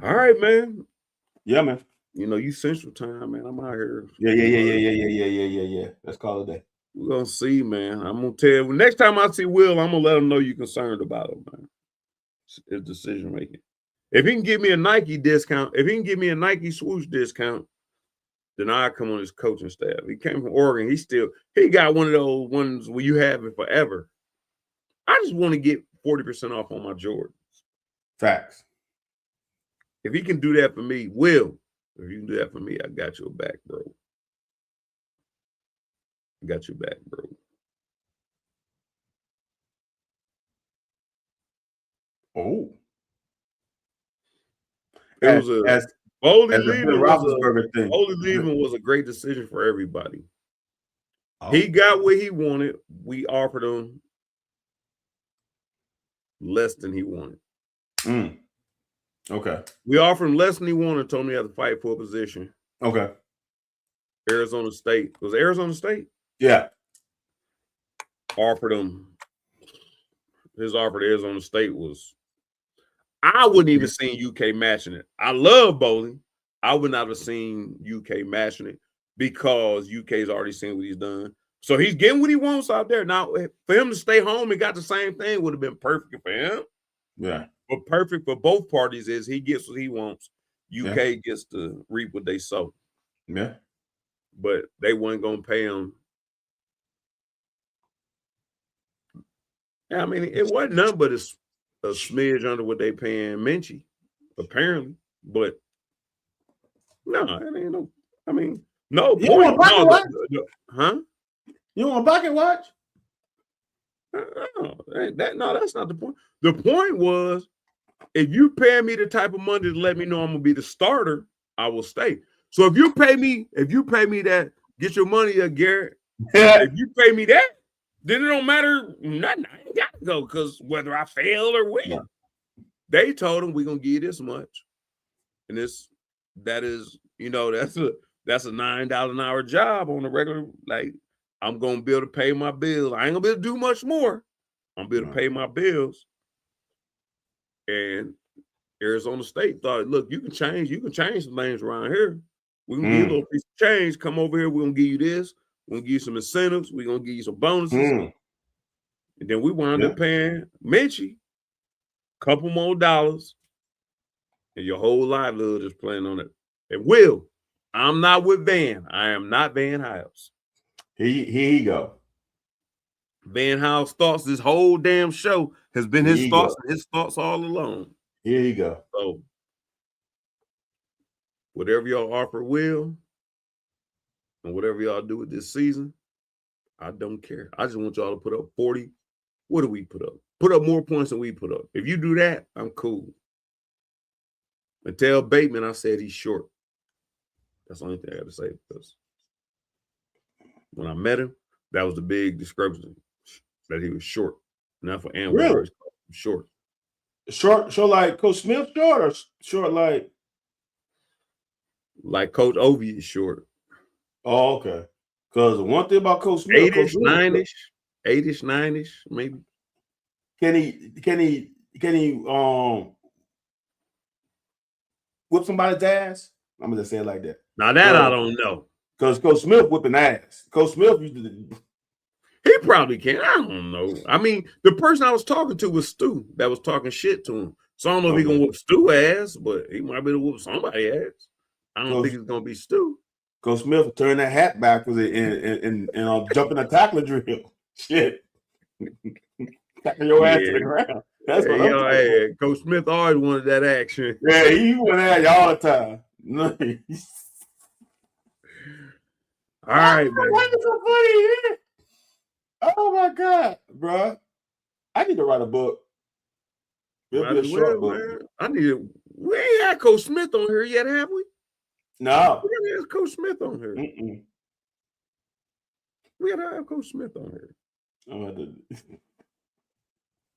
all right, man. Yeah, man. You know, you Central Time, man. I'm out here. Yeah. Let's call it a day. We're gonna see, man. I'm gonna tell you next time I see Will, I'm gonna let him know you're concerned about him, man. His decision making. If he can give me a Nike discount, if he can give me a Nike swoosh discount, then I come on his coaching staff. He came from Oregon. He got one of those ones where you have it forever. I just want to get 40% off on my Jordans. Facts. If he can do that for me, Will, if you can do that for me, I got your back, bro. I got your back, bro. Oh. It was a Boldy leaving was a great decision for everybody. Oh. He got what he wanted. We offered him less than he wanted. Okay. We offered him less than he wanted, told him he had to fight for a position. Okay. Arizona State. Was it Arizona State? Yeah. Offered him. His offer to Arizona State was, I wouldn't even seen UK matching it. I love bowling. I would not have seen UK matching it because UK's already seen what he's done. So he's getting what he wants out there. Now, for him to stay home and got the same thing would have been perfect for him. Yeah. But perfect for both parties is he gets what he wants. UK gets to reap what they sow. Yeah. But they weren't going to pay him. I mean, it wasn't nothing but a smidge under what they paying Minchie, apparently. But no, it ain't no. I mean, no. You want a pocket watch? Huh? You want a pocket watch? No, that's not the point. The point was, if you pay me the type of money to let me know I'm gonna be the starter, I will stay. So if you pay me that, get your money up, Garrett. If you pay me that, then it don't matter nothing. I ain't got to go because whether I fail or win. Yeah. They told him we're gonna give you this much. And that is, that's a $9 an hour job on a regular, like I'm gonna be able to pay my bills. I ain't gonna be able to do much more. I'm gonna be able to pay my bills. And Arizona State thought, look, you can change some things around here. We're gonna give you a little piece of change. Come over here, we're gonna give you this. We're gonna give you some incentives. We're gonna give you some bonuses. And then we wound up paying Minchie a couple more dollars. And your whole livelihood is playing on it. And Will, I'm not with Van. I am not Van Hiles. Here you go. Van Hiles' thoughts, this whole damn show has been his thoughts and his thoughts all along. Here you go. So whatever y'all offer Will and whatever y'all do with this season, I don't care. I just want y'all to put up 40. What do we put up? Put up more points than we put up. If you do that, I'm cool. And tell Bateman I said he's short. That's the only thing I got to say, because when I met him, that was the big discrepancy, that he was short. Not for Amber. Really? Short. Short like Coach Smith short, or short like Coach Ovi is short. Oh, okay. Because one thing about Coach Smith, 8-ish, 9-ish, maybe. Can he whip somebody's ass? I'm gonna say it like that. Now that I don't know. Because Coach Smith whipping ass. Coach Smith used to. He probably can. I don't know. I mean, the person I was talking to was Stu that was talking shit to him. So I don't know if he's gonna whoop Stu ass, but he might be able to whoop somebody ass. I don't think it's gonna be Stu. Coach Smith turn that hat backwards and jump in a tackler drill. Shit. Tackle your ass to the ground. That's what I'm saying. Coach Smith always wanted that action. Yeah, he wanted that all the time. Nice. All right, man. Why is so funny? Oh my God, bro! I need to write a book. It'll be a short book. Man. We ain't had Coach Smith on here yet, have we? No. We gotta have Coach Smith on here. We gotta have Coach Smith on here.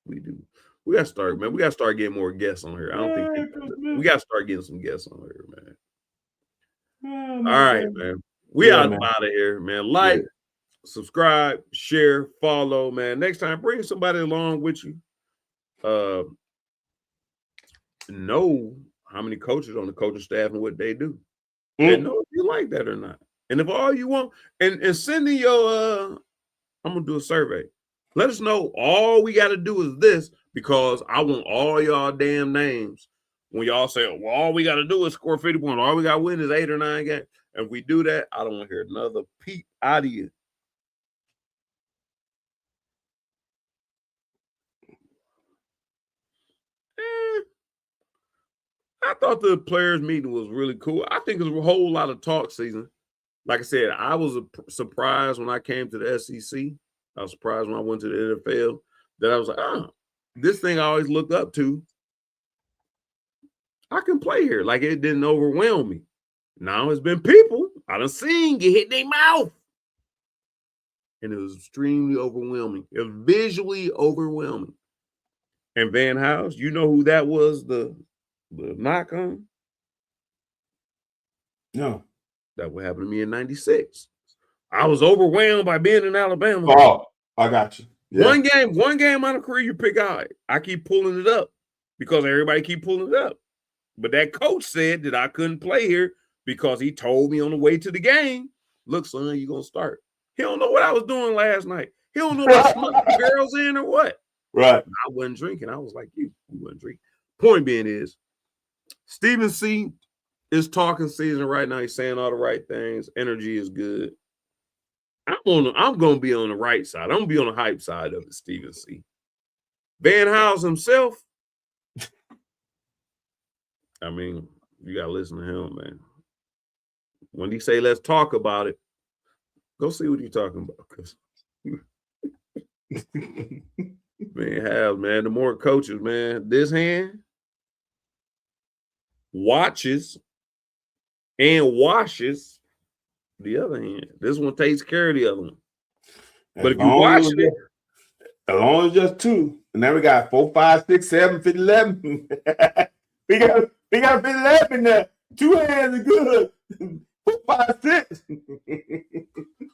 We do. We gotta start, man. We gotta start getting more guests on here. I don't think we gotta start getting some guests on here, man. All right, man. We out of here, man. Like, subscribe, share, follow, man. Next time, bring somebody along with you. Know how many coaches on the coaching staff and what they do. And know if you like that or not. And if all you want, and send in your I'm gonna do a survey. Let us know all we got to do is this, because I want all y'all damn names. When y'all say, well, all we got to do is score 50 points, all we got to win is 8 or 9 games. And if we do that, I don't want to hear another peep out of you. I thought the players' meeting was really cool. I think it was a whole lot of talk season. Like I said, I was surprised when I came to the SEC. I was surprised when I went to the NFL that I was like, oh, this thing I always looked up to, I can play here. Like, it didn't overwhelm me. Now it's been people I done seen get hit in their mouth. And it was extremely overwhelming. It was visually overwhelming. And Van House, you know who that was, the knock on? No. That would happen to me in 96. I was overwhelmed by being in Alabama. Oh, I got you. Yeah. One game out of career you pick out. I keep pulling it up because everybody keep pulling it up. But that coach said that I couldn't play here because he told me on the way to the game, look, son, you're going to start. He don't know what I was doing last night. He don't know if I snuck the girls in or what. Right. I wasn't drinking. I was like you. You wasn't drinking. Point being is, Stephen C. is talking season right now. He's saying all the right things. Energy is good. I'm going to be on the right side. I'm going to be on the hype side of it, Stephen C. Van House himself, I mean, you got to listen to him, man. When he say, let's talk about it, go see what he's talking about. Because man, the more coaches, man, this hand watches and washes the other hand. This one takes care of the other one. But if you watch it, as long as just 2, and then we got 4, 5, 6, 7, 50, 11. we got 50, 11 in there. 2 hands are good. 4, 5, 6.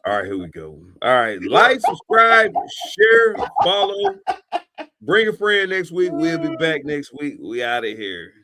All right, here we go. All right, like, subscribe, share, follow. Bring a friend next week. We'll be back next week. We out of here.